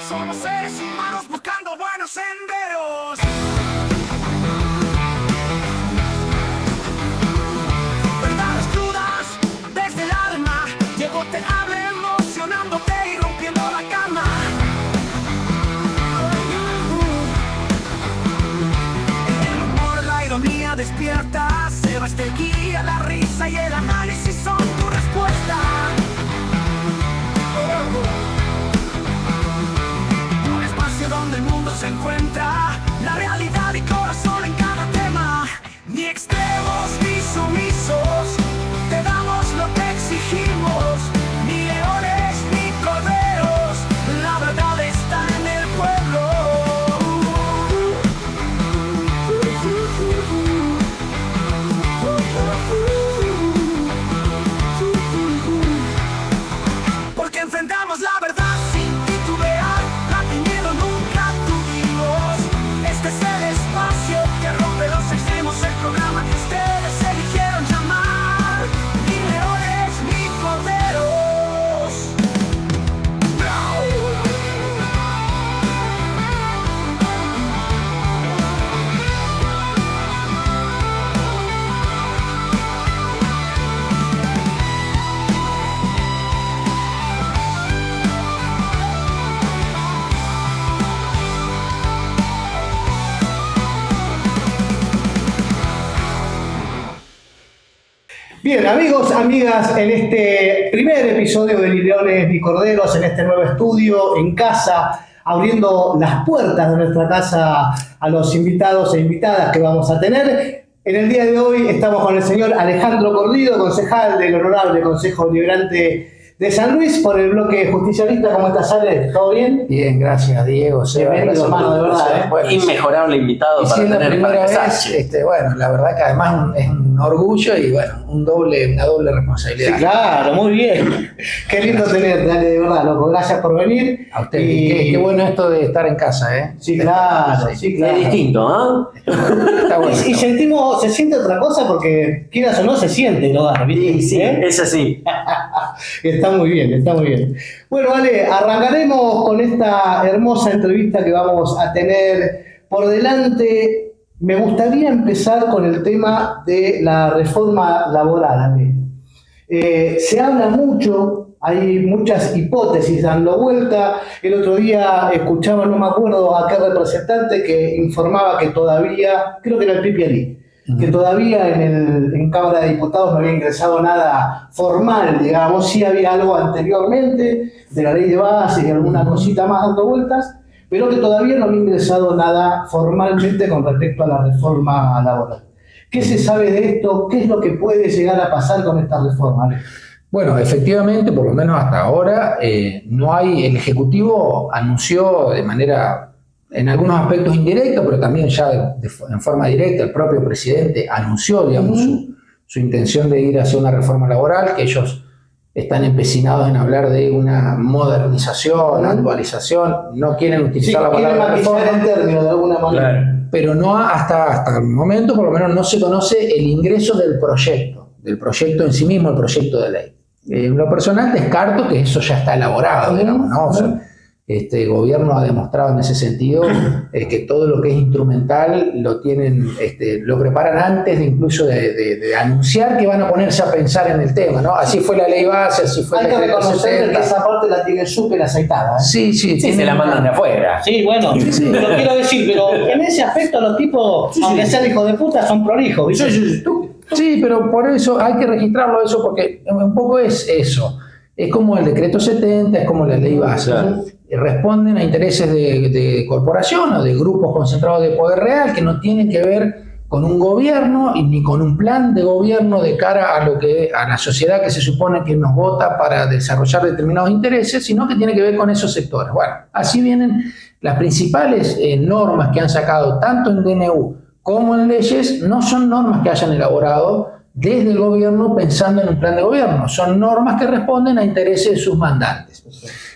Somos seres humanos buscando buenos senderos. Verdades crudas desde el alma. Llegó te hable emocionándote y rompiendo la cama. El humor, la ironía despierta. Sebastián guía, la risa y el análisis son tu respuesta. Donde el mundo se encuentra, la realidad y corazón en cada tema. Ni extremos ni sumisos, te damos lo que exigimos. Ni leones ni corderos, la verdad está en el pueblo. Porque enfrentamos la verdad sin titubear. Este es el espacio que rompe los extremos, el programa que ustedes eligieron llamar. Ni leones ni corderos. Bien, amigos, amigas, en este primer episodio de Ni Leones ni Corderos, en este nuevo estudio, en casa, abriendo las puertas de nuestra casa a los invitados e invitadas que vamos a tener. En el día de hoy estamos con el señor Alejandro Cordido, concejal del Honorable Consejo Deliberante de San Luis, por el bloque justicialista. ¿Cómo estás, Ale? ¿Todo bien? Bien, gracias, Diego. Bienvenido, hermano, de verdad. Bueno, inmejorable invitado para la tener primera para vez, bueno, la verdad que además es un orgullo y bueno, una doble responsabilidad. Sí, claro, muy bien. Qué lindo tenerte, Ale, de verdad, loco. Gracias por venir. A usted. Y qué bueno esto de estar en casa, ¿eh? Sí, claro, sí, claro. Es distinto, ¿ah? Está bueno. Y se siente otra cosa porque, quieras o no, se siente el hogar, ¿viste? Sí, es así. Está muy bien, está muy bien. Bueno, Ale, arrancaremos con esta hermosa entrevista que vamos a tener por delante. Me gustaría empezar con el tema de la reforma laboral, Ale. Se habla mucho, hay muchas hipótesis dando vuelta. El otro día escuchaba, no me acuerdo a qué representante, que informaba que todavía, creo que era el Pipi Ali, que todavía en Cámara de Diputados no había ingresado nada formal, digamos. Sí había algo anteriormente de la ley de base y alguna cosita más dando vueltas, pero que todavía no había ingresado nada formalmente con respecto a la reforma laboral. ¿Qué se sabe de esto? ¿Qué es lo que puede llegar a pasar con esta reforma, Ale? Bueno, efectivamente, por lo menos hasta ahora, no hay. El Ejecutivo anunció de manera, en algunos aspectos indirectos, pero también ya en forma directa, el propio presidente anunció, digamos, su intención de ir hacia una reforma laboral, que ellos están empecinados en hablar de una modernización, actualización, no quieren utilizar la palabra reforma. En términos de alguna manera. Claro. Pero no hasta el momento, por lo menos, no se conoce el ingreso del proyecto en sí mismo, el proyecto de ley. En lo personal descarto que eso ya está elaborado, digamos, ¿no? O sea, este gobierno ha demostrado en ese sentido que todo lo que es instrumental lo tienen, lo preparan antes de incluso de anunciar que van a ponerse a pensar en el tema, ¿no? Así fue la ley base, así fue Hay la que ley reconocer que esa parte la tiene súper aceitada, ¿eh? Sí, Se la mandan de afuera. Sí, bueno, pero quiero decir, pero en ese aspecto los tipos, aunque sean hijos de puta, son prolijos, ¿viste? Sí, pero por eso hay que registrarlo eso, porque un poco es eso. Es como el decreto 70, es como la ley base. Claro. Responden a intereses de corporación o de grupos concentrados de poder real que no tienen que ver con un gobierno y ni con un plan de gobierno de cara a la sociedad que se supone que nos vota para desarrollar determinados intereses, sino que tiene que ver con esos sectores. Bueno, así vienen las principales normas que han sacado tanto en DNU como en leyes. No son normas que hayan elaborado desde el gobierno pensando en un plan de gobierno. Son normas que responden a intereses de sus mandantes.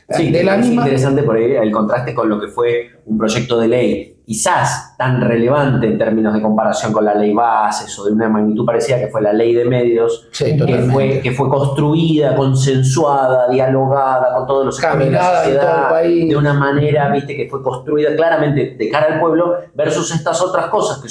Sí, De la es misma- interesante por ahí el contraste con lo que fue un proyecto de ley quizás tan relevante en términos de comparación con la ley bases o de una magnitud parecida que fue la ley de medios, Sí, totalmente. que fue construida, consensuada, dialogada con todos los sectores de la Caminada en todo el sociedad, país. de una manera, viste, que fue construida claramente de cara al pueblo, versus estas otras cosas que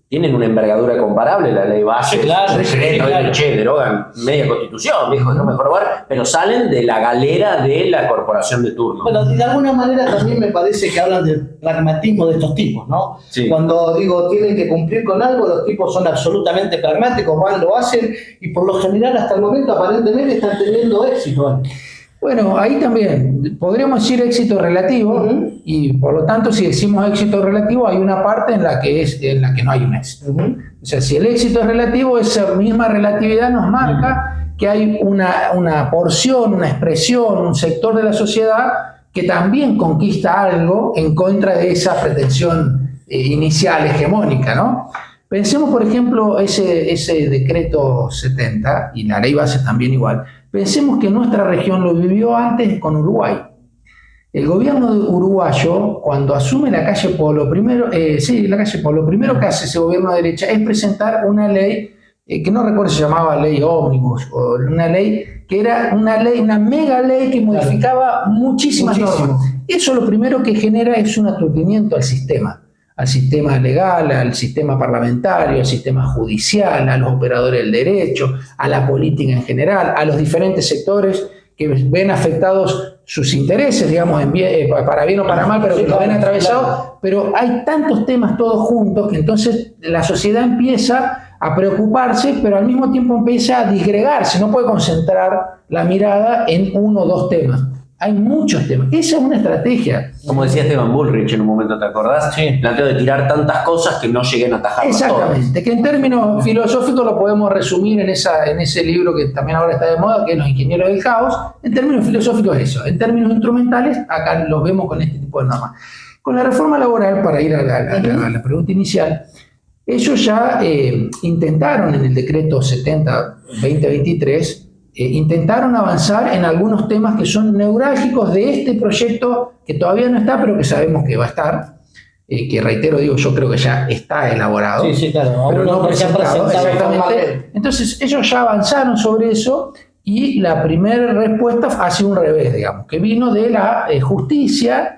tienen una envergadura comparable, la ley base, Sí, claro, el decreto, sí, claro. che, derogan media constitución, viejo, no mejor bar, pero salen de la galera de la corporación de turno. Bueno, de alguna manera también me parece que hablan del pragmatismo de estos tipos, ¿no? Sí. Cuando digo tienen que cumplir con algo, los tipos son absolutamente pragmáticos, van, lo hacen y por lo general hasta el momento aparentemente están teniendo éxito. ¿Vale? Bueno, ahí también podríamos decir éxito relativo, Ujú. y por lo tanto, si decimos éxito relativo, hay una parte en la que no hay un éxito. O sea, si el éxito es relativo, esa misma relatividad nos marca que hay una porción, una expresión, un sector de la sociedad que también conquista algo en contra de esa pretensión inicial, hegemónica, ¿no? Pensemos, por ejemplo, ese decreto 70 y la ley base también igual. Pensemos que nuestra región lo vivió antes con Uruguay. El gobierno uruguayo, cuando asume la calle Polo, la calle Polo, lo primero que hace ese gobierno de derecha es presentar una ley que no recuerdo si se llamaba ley ómnibus, o una ley que era una mega ley que modificaba muchísimas Muchísimo. normas. Eso lo primero que genera es un aturdimiento al sistema legal, al sistema parlamentario, al sistema judicial, a los operadores del derecho, a la política en general, a los diferentes sectores que ven afectados sus intereses, digamos, para bien o para mal, pero que los ven atravesados. Pero hay tantos temas todos juntos que entonces la sociedad empieza a preocuparse, pero al mismo tiempo empieza a disgregarse, no puede concentrar la mirada en uno o dos temas. Hay muchos temas. Esa es una estrategia. Como decía Esteban Bullrich en un momento, ¿te acordás? Sí. Planteo de tirar tantas cosas que no lleguen a atajarlas todas. Exactamente, que en términos filosóficos lo podemos resumir en ese libro que también ahora está de moda, que es Los Ingenieros del Caos. En términos filosóficos eso. En términos instrumentales, acá los vemos con este tipo de normas. Con la reforma laboral, para ir a la pregunta inicial, ellos ya intentaron en el decreto 70-2023, intentaron avanzar en algunos temas que son neurálgicos de este proyecto que todavía no está, pero que sabemos que va a estar, que reitero, digo, yo creo que ya está elaborado, Sí, sí, claro. pero no se ha presentado. presentado Exactamente. formalmente. Entonces ellos ya avanzaron sobre eso y la primera respuesta ha sido un revés, digamos, que vino de la justicia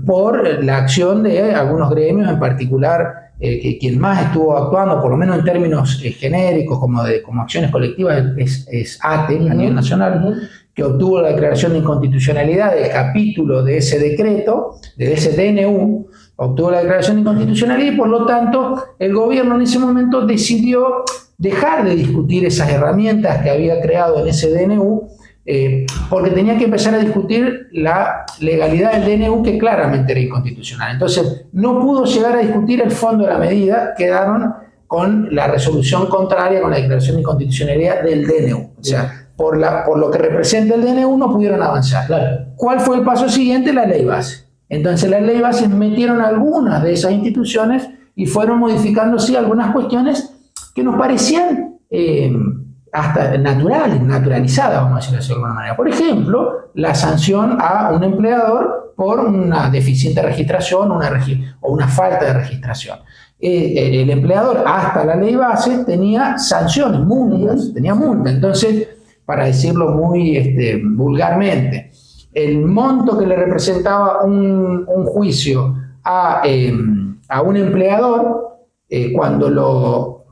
por la acción de algunos gremios, en particular que quien más estuvo actuando, por lo menos en términos genéricos, como acciones colectivas, es ATE a nivel nacional, que obtuvo la declaración de inconstitucionalidad del capítulo de ese decreto, de ese DNU, obtuvo la declaración de inconstitucionalidad y por lo tanto el gobierno en ese momento decidió dejar de discutir esas herramientas que había creado en ese DNU, porque tenía que empezar a discutir la legalidad del DNU, que claramente era inconstitucional. Entonces, no pudo llegar a discutir el fondo de la medida, quedaron con la resolución contraria, con la declaración de inconstitucionalidad del DNU. O sea, por lo que representa el DNU no pudieron avanzar. Claro. ¿Cuál fue el paso siguiente? La ley base. Entonces, la ley base metieron algunas de esas instituciones y fueron modificando, sí, algunas cuestiones que nos parecían hasta naturalizadas, vamos a decirlo de alguna manera. Por ejemplo, la sanción a un empleador por una deficiente registración o una falta de registración. El empleador, hasta la ley base, tenía sanciones, multas, tenía multa. Entonces, para decirlo muy vulgarmente, el monto que le representaba un juicio a un empleador,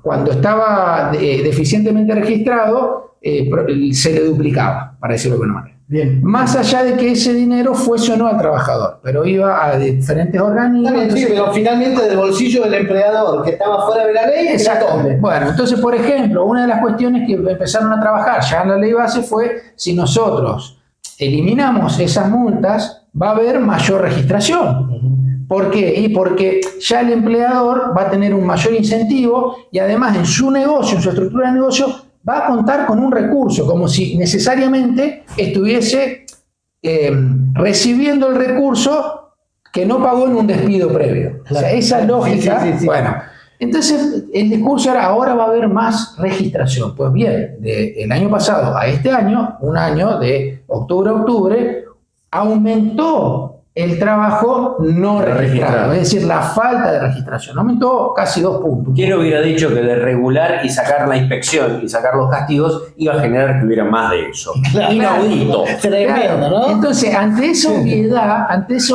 cuando estaba deficientemente registrado, se le duplicaba, para decirlo de alguna manera. Bien. Más allá de que ese dinero fuese o no al trabajador, pero iba a diferentes organismos. Está bien, sí, entonces- pero finalmente del bolsillo del empleador que estaba fuera de la ley, Exactamente. Bueno, entonces, por ejemplo, una de las cuestiones que empezaron a trabajar ya en la ley base fue: si nosotros eliminamos esas multas, va a haber mayor registración. ¿Por qué? Y porque ya el empleador va a tener un mayor incentivo y además en su negocio, en su estructura de negocio, va a contar con un recurso, como si necesariamente estuviese recibiendo el recurso que no pagó en un despido previo. O sea, esa lógica, Sí. bueno, Entonces, el discurso era, ahora va a haber más registración. Pues bien, del año pasado a este año, un año de octubre a octubre, aumentó el trabajo no registrado, es decir, la falta de registración, aumentó casi 2 puntos. ¿Quién hubiera dicho que de regular y sacar la inspección y sacar los castigos iba a generar que hubiera más de eso? Claro. Inaudito. Tremendo, ¿no? Entonces, ante esa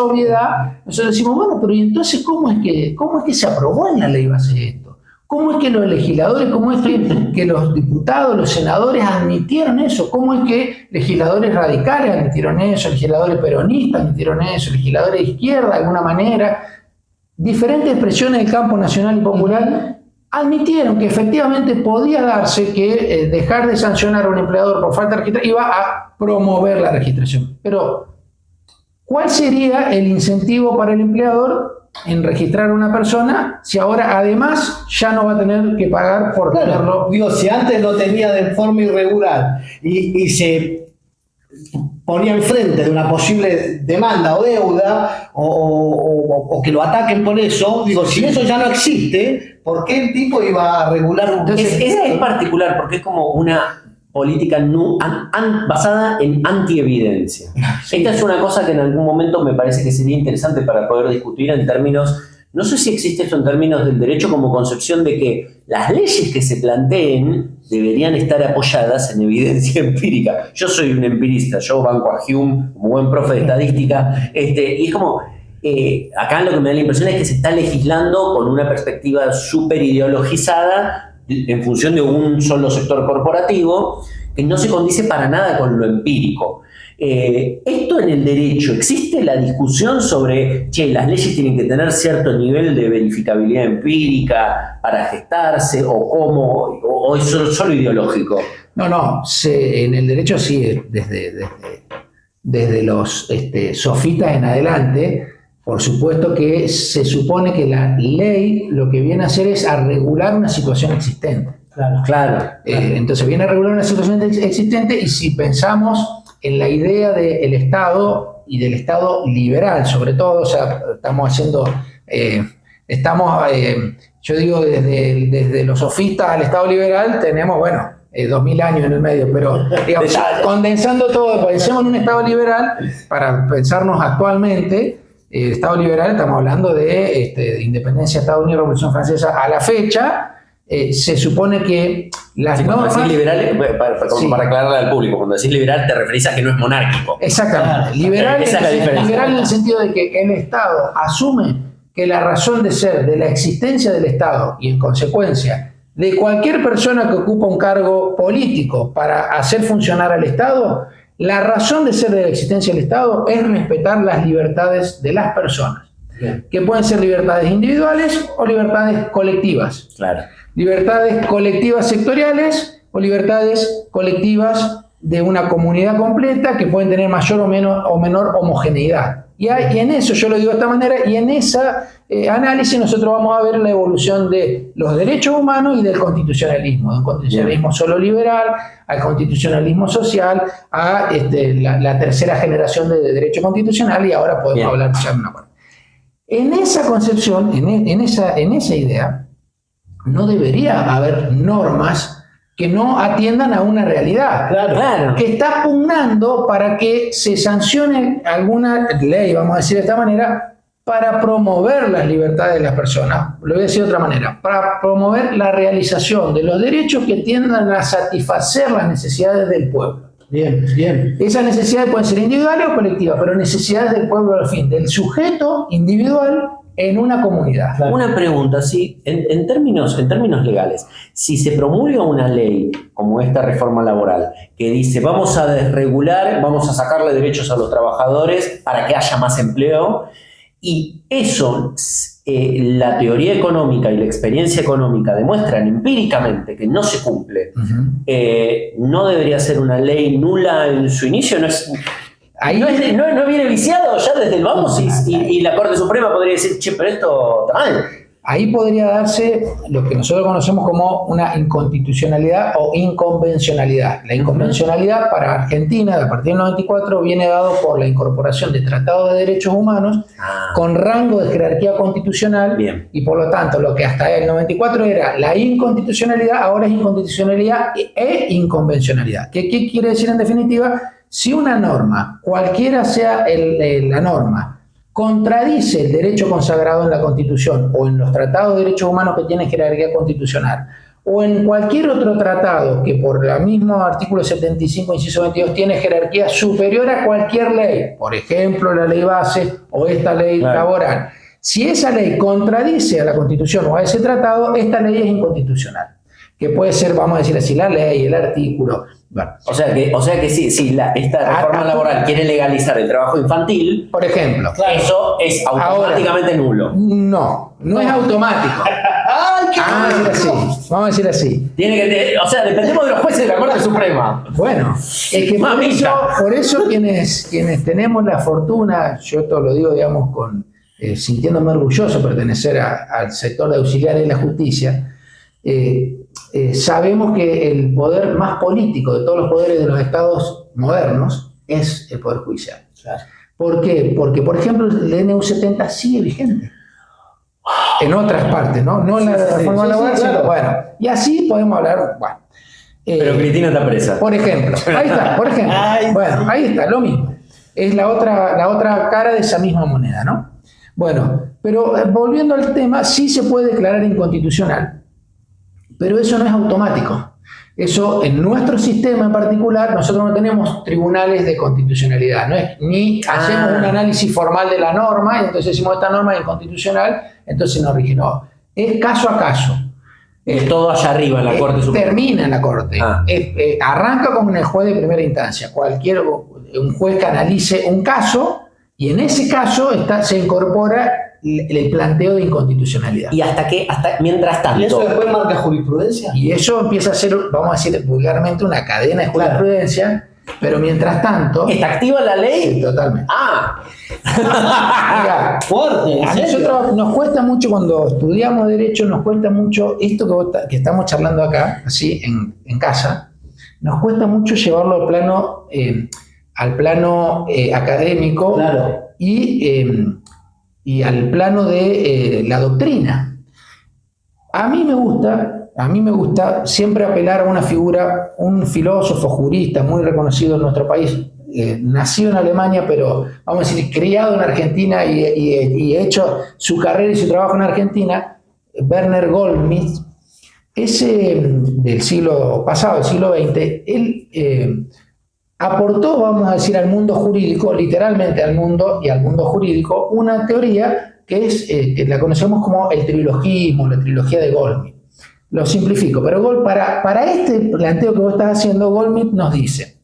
obviedad, nosotros decimos, bueno, pero ¿y entonces cómo es que se aprobó en la ley base esto? ¿Cómo es que los legisladores, cómo es que los diputados, los senadores admitieron eso? ¿Cómo es que legisladores radicales admitieron eso, legisladores peronistas admitieron eso, legisladores de izquierda de alguna manera? Diferentes expresiones del campo nacional y popular admitieron que efectivamente podía darse que dejar de sancionar a un empleador por falta de registración iba a promover la registración. Pero, ¿cuál sería el incentivo para el empleador en registrar a una persona si ahora además ya no va a tener que pagar por tenerlo? Digo, si antes lo tenía de forma irregular y se ponía enfrente de una posible demanda o deuda o que lo ataquen por eso, digo, si eso ya no existe, ¿por qué el tipo iba a regular un Entonces, es particular porque es como una política basada en antievidencia. Esta es una cosa que en algún momento me parece que sería interesante para poder discutir en términos, no sé si existe esto en términos del derecho como concepción de que las leyes que se planteen deberían estar apoyadas en evidencia empírica. Yo soy un empirista, yo banco a Hume como buen profe de estadística, y es como, acá lo que me da la impresión es que se está legislando con una perspectiva súper ideologizada en función de un solo sector corporativo que no se condice para nada con lo empírico. Esto en el derecho, ¿existe la discusión sobre, las leyes tienen que tener cierto nivel de verificabilidad empírica para gestarse o cómo, o es solo ideológico? No, en el derecho sí, desde los sofistas en adelante. Por supuesto que se supone que la ley lo que viene a hacer es a regular una situación existente. Claro. Entonces viene a regular una situación existente y si pensamos en la idea del Estado y del Estado liberal, sobre todo, o sea, yo digo desde los sofistas al Estado liberal tenemos, 2000 años en el medio, pero digamos, condensando todo, pensemos en un Estado liberal para pensarnos actualmente. El Estado liberal, estamos hablando de independencia de Estados Unidos, Revolución Francesa, a la fecha, se supone que las normas... Cuando decís liberal, para aclararle al público, cuando decís liberal te referís a que no es monárquico. Exactamente. Liberal, esa es la diferencia. Liberal en el sentido de que el Estado asume que la razón de ser de la existencia del Estado y en consecuencia de cualquier persona que ocupa un cargo político para hacer funcionar al Estado, la razón de ser de la existencia del Estado es respetar las libertades de las personas, que pueden ser libertades individuales o libertades colectivas. Claro. Libertades colectivas sectoriales o libertades colectivas de una comunidad completa que pueden tener mayor o menor homogeneidad. Y en eso, yo lo digo de esta manera, y en ese análisis nosotros vamos a ver la evolución de los derechos humanos y del constitucionalismo, de un constitucionalismo solo liberal al constitucionalismo social, a la tercera generación de derecho constitucional, y ahora podemos hablar ya de una parte. En esa concepción, en esa idea, no debería haber normas que no atiendan a una realidad, Claro. que está pugnando para que se sancione alguna ley, vamos a decir de esta manera, para promover las libertades de las personas. Lo voy a decir de otra manera, para promover la realización de los derechos que tiendan a satisfacer las necesidades del pueblo. Bien. Esas necesidades pueden ser individuales o colectivas, pero necesidades del pueblo al fin, del sujeto individual en una comunidad. Claro. Una pregunta, sí, en términos legales, si se promulga una ley como esta reforma laboral que dice vamos a desregular, vamos a sacarle derechos a los trabajadores para que haya más empleo, y eso, la teoría económica y la experiencia económica demuestran empíricamente que no se cumple, ¿no debería ser una ley nula en su inicio? No viene viciado ya desde el vamos y la Corte Suprema podría decir, pero esto está mal. ahí podría darse lo que nosotros conocemos como una inconstitucionalidad o inconvencionalidad. La inconvencionalidad para Argentina, a partir del 94, viene dado por la incorporación de tratados de derechos humanos con rango de jerarquía constitucional. Bien. Y por lo tanto, lo que hasta el 94 era la inconstitucionalidad, ahora es inconstitucionalidad e inconvencionalidad. ¿Qué quiere decir en definitiva? Si una norma, cualquiera sea la norma, contradice el derecho consagrado en la Constitución o en los tratados de derechos humanos que tienen jerarquía constitucional o en cualquier otro tratado que por el mismo artículo 75, inciso 22, tiene jerarquía superior a cualquier ley, por ejemplo, la ley base o esta ley laboral, si esa ley contradice a la Constitución o a ese tratado, esta ley es inconstitucional. Que puede ser, vamos a decir así, la ley, el artículo. Bueno. O sea que si esta reforma laboral quiere legalizar el trabajo infantil, por ejemplo, eso es automáticamente nulo. No es automático. Vamos a decir así. Dependemos de los jueces de la Corte Suprema. Bueno, es que por eso quienes tenemos la fortuna, yo esto lo digo, digamos, sintiéndome orgulloso de pertenecer al sector de auxiliares de la justicia, sabemos que el poder más político de todos los poderes de los estados modernos es el poder judicial. Claro. ¿Por qué? Porque, por ejemplo, el NU 70 sigue vigente. En otras partes, ¿no? No en la reforma laboral, sino, bueno. Y así podemos hablar, bueno. Pero Cristina está presa. Por ejemplo, ahí está, bueno, ahí está, lo mismo. Es la otra cara de esa misma moneda, ¿no? Bueno, pero volviendo al tema, sí se puede declarar inconstitucional. Pero eso no es automático. Eso, en nuestro sistema en particular, nosotros no tenemos tribunales de constitucionalidad. No es, ni hacemos un análisis formal de la norma y entonces decimos esta norma es inconstitucional, entonces no rige. No, es caso a caso. Es todo allá arriba en la Corte Suprema. Termina en la Corte. Arranca con el juez de primera instancia. Un juez que analice un caso y en ese caso se incorpora el planteo de inconstitucionalidad. ¿Y hasta mientras tanto? ¿Y eso después marca jurisprudencia? Y eso empieza a ser, vamos a decir vulgarmente, una cadena de jurisprudencia, pero mientras tanto... ¿Está activa la ley? Sí, totalmente. Mira, fuerte. A nosotros nos cuesta mucho, cuando estudiamos Derecho, nos cuesta mucho esto que estamos charlando acá, así, en casa, nos cuesta mucho llevarlo al plano académico. Claro. Y al plano de la doctrina. A mí me gusta siempre apelar a una figura, un filósofo jurista muy reconocido en nuestro país, nacido en Alemania, pero vamos a decir, criado en Argentina y hecho su carrera y su trabajo en Argentina, Werner Goldmith, ese del siglo pasado, del siglo XX, él aportó, vamos a decir, al mundo jurídico, literalmente al mundo jurídico, una teoría que que la conocemos como el trilogismo, la trilogía de Goldmith. Lo simplifico, pero para este planteo que vos estás haciendo, Goldmith nos dice: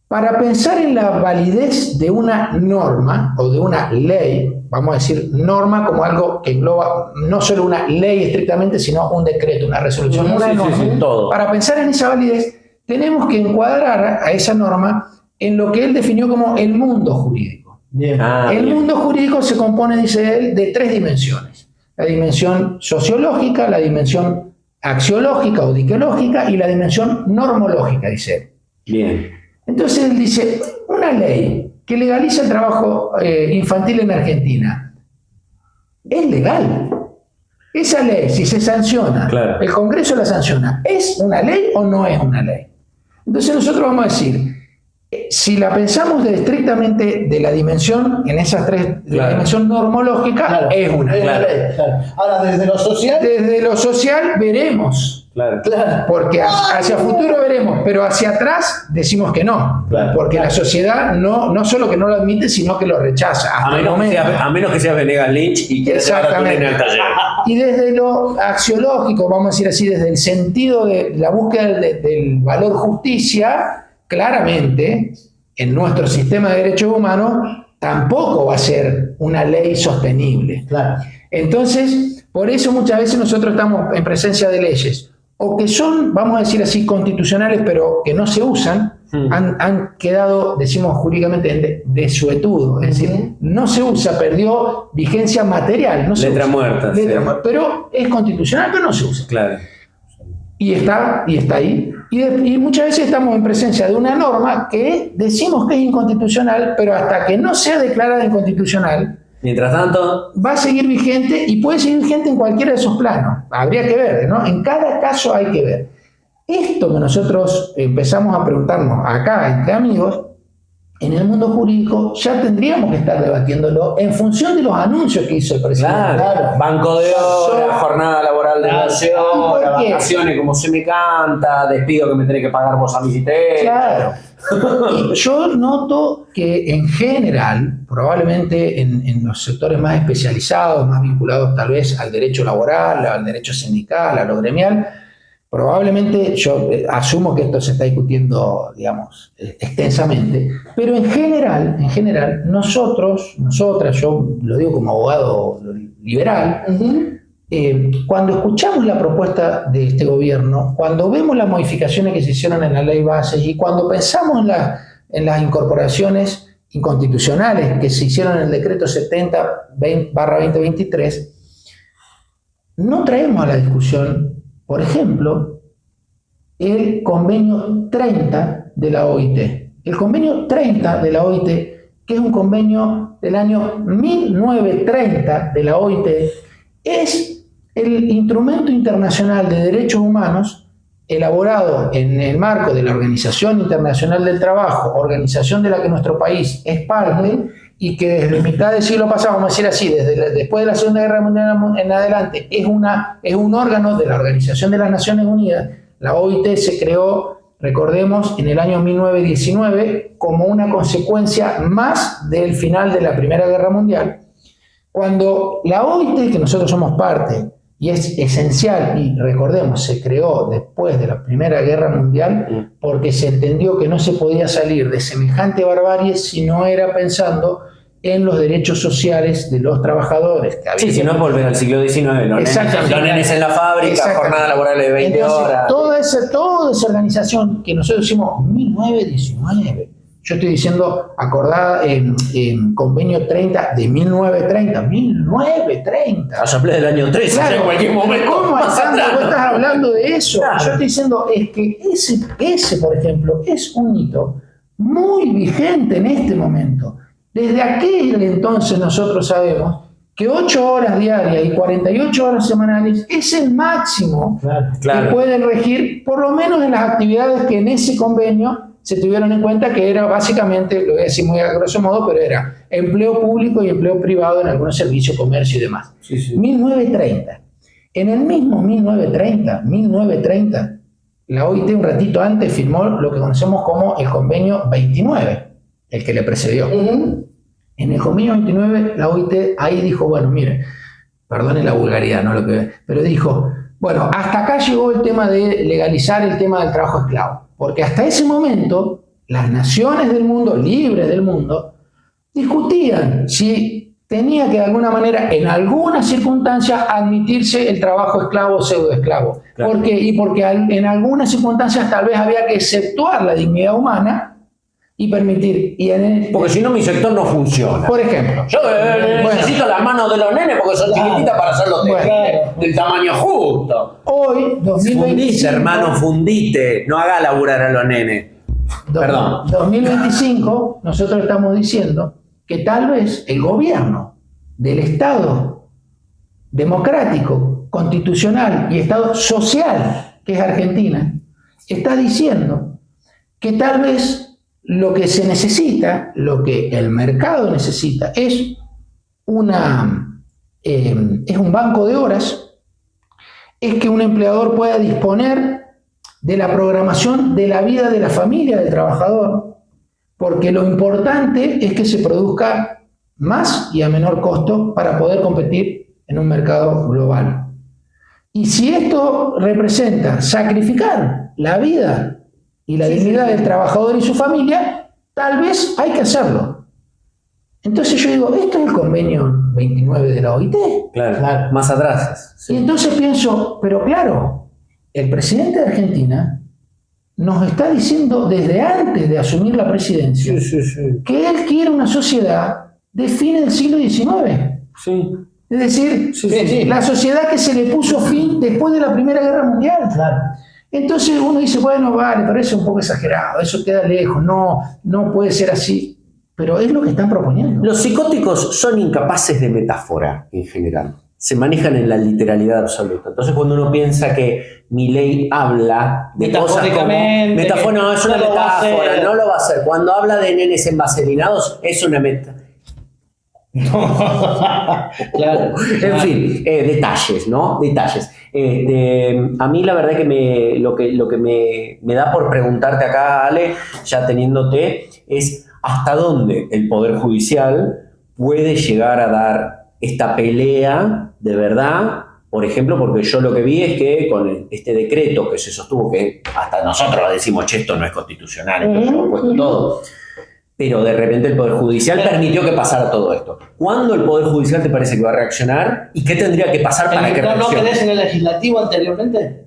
para pensar en la validez de una norma o de una ley, vamos a decir norma como algo que engloba no solo una ley estrictamente, sino un decreto, una resolución, una norma. Todo. Para pensar en esa validez, tenemos que encuadrar a esa norma en lo que él definió como el mundo jurídico. Bien. Mundo jurídico se compone, dice él, de 3 dimensiones. La dimensión sociológica, la dimensión axiológica o diquelógica y la dimensión normológica, dice él. Bien. Entonces él dice, una ley que legaliza el trabajo infantil en Argentina, ¿es legal? Esa ley, si se sanciona, claro, el Congreso la sanciona, ¿es una ley o no es una ley? Entonces nosotros vamos a decir, si la pensamos estrictamente de la dimensión, en esas 3, de la dimensión normológica, claro, es una ley. Claro. Ahora, desde lo social... Desde lo social veremos. Claro. Porque hacia futuro veremos, pero hacia atrás decimos que no. Claro. Porque la sociedad no solo que no lo admite, sino que lo rechaza. A menos que sea Venegas Lynch y quiera llevar a Túnez en el taller. Y desde lo axiológico, vamos a decir así, desde el sentido de la búsqueda del valor justicia, claramente, en nuestro sistema de derechos humanos, tampoco va a ser una ley sostenible. Claro. Entonces, por eso muchas veces nosotros estamos en presencia de leyes o que son, vamos a decir así, constitucionales, pero que no se usan, han quedado, decimos jurídicamente, en desuetudo. Es decir, no se usa, perdió vigencia material. No se Letra usa. muerta. Letra Sí. muerta, pero es constitucional, pero no se usa. Claro. Y está ahí. Y muchas veces estamos en presencia de una norma que decimos que es inconstitucional, pero hasta que no sea declarada inconstitucional, Mientras tanto, va a seguir vigente y puede seguir vigente en cualquiera de esos planos. Habría que ver, ¿no? En cada caso hay que ver. Esto que nosotros empezamos a preguntarnos acá entre amigos, en el mundo jurídico ya tendríamos que estar debatiéndolo en función de los anuncios que hizo el presidente. claro, banco de horas, jornada laboral de 12 horas, ¿Por qué? vacaciones como se me canta, despido que me tenés que pagar vos a mi sitio. Claro. Y yo noto que en general, probablemente en los sectores más especializados, más vinculados tal vez al derecho laboral, al derecho sindical, a lo gremial, probablemente yo asumo que esto se está discutiendo, digamos, extensamente, pero en general, nosotras, yo lo digo como abogado liberal, cuando escuchamos la propuesta de este gobierno, cuando vemos las modificaciones que se hicieron en la ley bases y cuando pensamos en las incorporaciones inconstitucionales que se hicieron en el decreto 70/2023, no traemos a la discusión, por ejemplo, el convenio 30 de la OIT. El convenio 30 de la OIT, que es un convenio del año 1930 de la OIT, es el instrumento internacional de derechos humanos elaborado en el marco de la Organización Internacional del Trabajo, organización de la que nuestro país es parte, y que desde mitad del siglo pasado, vamos a decir así, después de la Segunda Guerra Mundial en adelante, es un órgano de la Organización de las Naciones Unidas. La OIT se creó, recordemos, en el año 1919 como una consecuencia más del final de la Primera Guerra Mundial. Cuando la OIT, que nosotros somos parte, y es esencial, y recordemos, se creó después de la Primera Guerra Mundial porque se entendió que no se podía salir de semejante barbarie si no era pensando en los derechos sociales de los trabajadores. Que había sí, si no es volver al siglo XIX, los nenes en la fábrica, jornada laboral de 20 Entonces, horas. Toda esa organización que nosotros decimos 1919, yo estoy diciendo acordada en convenio 30 de 1930, 1930. Hablé del año 13, Claro, en cualquier momento. ¿cómo más Alejandro, atrás. vos estás hablando de eso? Claro. Yo estoy diciendo es que ese, por ejemplo, es un hito muy vigente en este momento. Desde aquel entonces nosotros sabemos que 8 horas diarias y 48 horas semanales es el máximo Claro. que pueden regir, por lo menos en las actividades que en ese convenio se tuvieron en cuenta, que era básicamente, lo voy a decir muy a grosso modo, pero era empleo público y empleo privado en algunos servicios, comercio y demás. Sí, sí. 1930. En el mismo 1930, la OIT un ratito antes firmó lo que conocemos como el convenio 29, el que le precedió. En el convenio 29, la OIT ahí dijo, bueno, mire, perdone la vulgaridad, no lo que, pero dijo, bueno, hasta acá llegó el tema de legalizar el tema del trabajo esclavo. Porque hasta ese momento, las naciones del mundo, libres del mundo, discutían si tenía que de alguna manera, en algunas circunstancias, admitirse el trabajo esclavo o pseudoesclavo. Claro. ¿Por qué? Y porque en algunas circunstancias tal vez había que exceptuar la dignidad humana y permitir. Porque si no, mi sector no funciona. Por ejemplo, Yo necesito las manos de los nenes porque son chiquititas para hacerlos del tamaño justo. hoy, 2025, Fundite, hermano, fundite. No haga laburar a los nenes. Perdón. 2025, nosotros estamos diciendo que tal vez el gobierno del Estado democrático, constitucional y Estado social, que es Argentina, está diciendo que tal vez lo que se necesita, lo que el mercado necesita, es un banco de horas, es que un empleador pueda disponer de la programación de la vida de la familia del trabajador, porque lo importante es que se produzca más y a menor costo para poder competir en un mercado global. Y si esto representa sacrificar la vida y la dignidad del trabajador y su familia, tal vez hay que hacerlo. Entonces yo digo, esto es el convenio 29 de la OIT. Claro. Más atrás. Y entonces pienso, pero claro, el presidente de Argentina nos está diciendo desde antes de asumir la presidencia que él quiere una sociedad de fines del siglo XIX. Sí. Es decir, sí. la sociedad que se le puso fin después de la Primera Guerra Mundial. Claro. Entonces uno dice, bueno, vale, pero eso es un poco exagerado, eso queda lejos, no puede ser así. Pero es lo que están proponiendo. Los psicóticos son incapaces de metáfora en general. Se manejan en la literalidad absoluta. Entonces, cuando uno piensa que Milei habla de cosas como metáfora, no, es una metáfora, no lo va a hacer. Cuando habla de nenes envaselinados, es una metáfora. Claro. En fin, detalles, ¿no? Detalles. A mí la verdad que lo que me da por preguntarte acá, Ale, ya teniéndote, es hasta dónde el Poder Judicial puede llegar a dar esta pelea de verdad. Por ejemplo, porque yo lo que vi es que con este decreto que se sostuvo, que hasta nosotros lo decimos, che, esto no es constitucional, esto ya lo puesto todo. Pero de repente el Poder Judicial permitió que pasara todo esto. ¿Cuándo el Poder Judicial te parece que va a reaccionar? ¿Y qué tendría que pasar para que reaccione? ¿No querés en el legislativo anteriormente?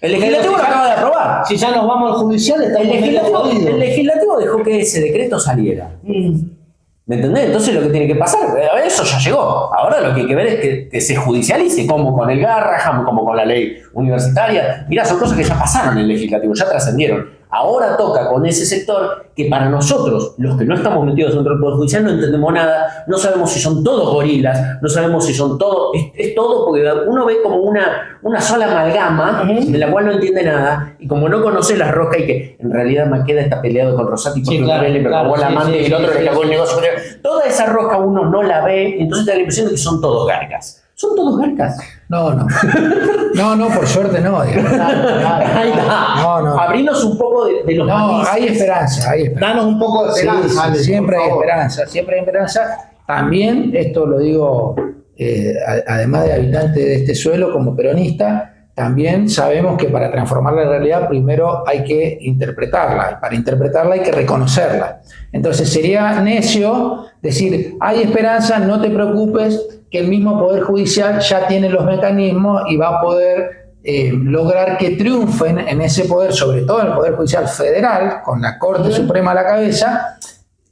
El legislativo lo acaba de aprobar. Si ya nos vamos al judicial, El estamos medio jodidos. legislativo dejó que ese decreto saliera. ¿Me entendés? Entonces lo que tiene que pasar, eso ya llegó. Ahora lo que hay que ver es que se judicialice, como con el Garrahan, como con la ley universitaria. Mirá, son cosas que ya pasaron en el legislativo, ya trascendieron. Ahora toca con ese sector que para nosotros, los que no estamos metidos dentro del Poder Judicial, no entendemos nada, no sabemos si son todos gorilas, no sabemos si son todos, es todo porque uno ve como una sola amalgama de la cual no entiende nada, y como no conoce las roscas y que en realidad Maqueda está peleado con Rosati porque le cagó la amante y el otro le cagó el negocio. Toda esa rosca uno no la ve, entonces te da la impresión de que son todos garcas. ¿Son todos garcas? No, por suerte no. Ahí está. No. Abrinos un poco de los matices. Hay esperanza. Danos un poco de esperanza. Sí, siempre hay esperanza. También, esto lo digo, además de habitante de este suelo, como peronista, también sabemos que para transformar la realidad primero hay que interpretarla, y para interpretarla hay que reconocerla. Entonces sería necio decir, hay esperanza, no te preocupes, que el mismo Poder Judicial ya tiene los mecanismos y va a poder lograr que triunfen en ese poder, sobre todo en el Poder Judicial Federal, con la Corte Suprema a la cabeza,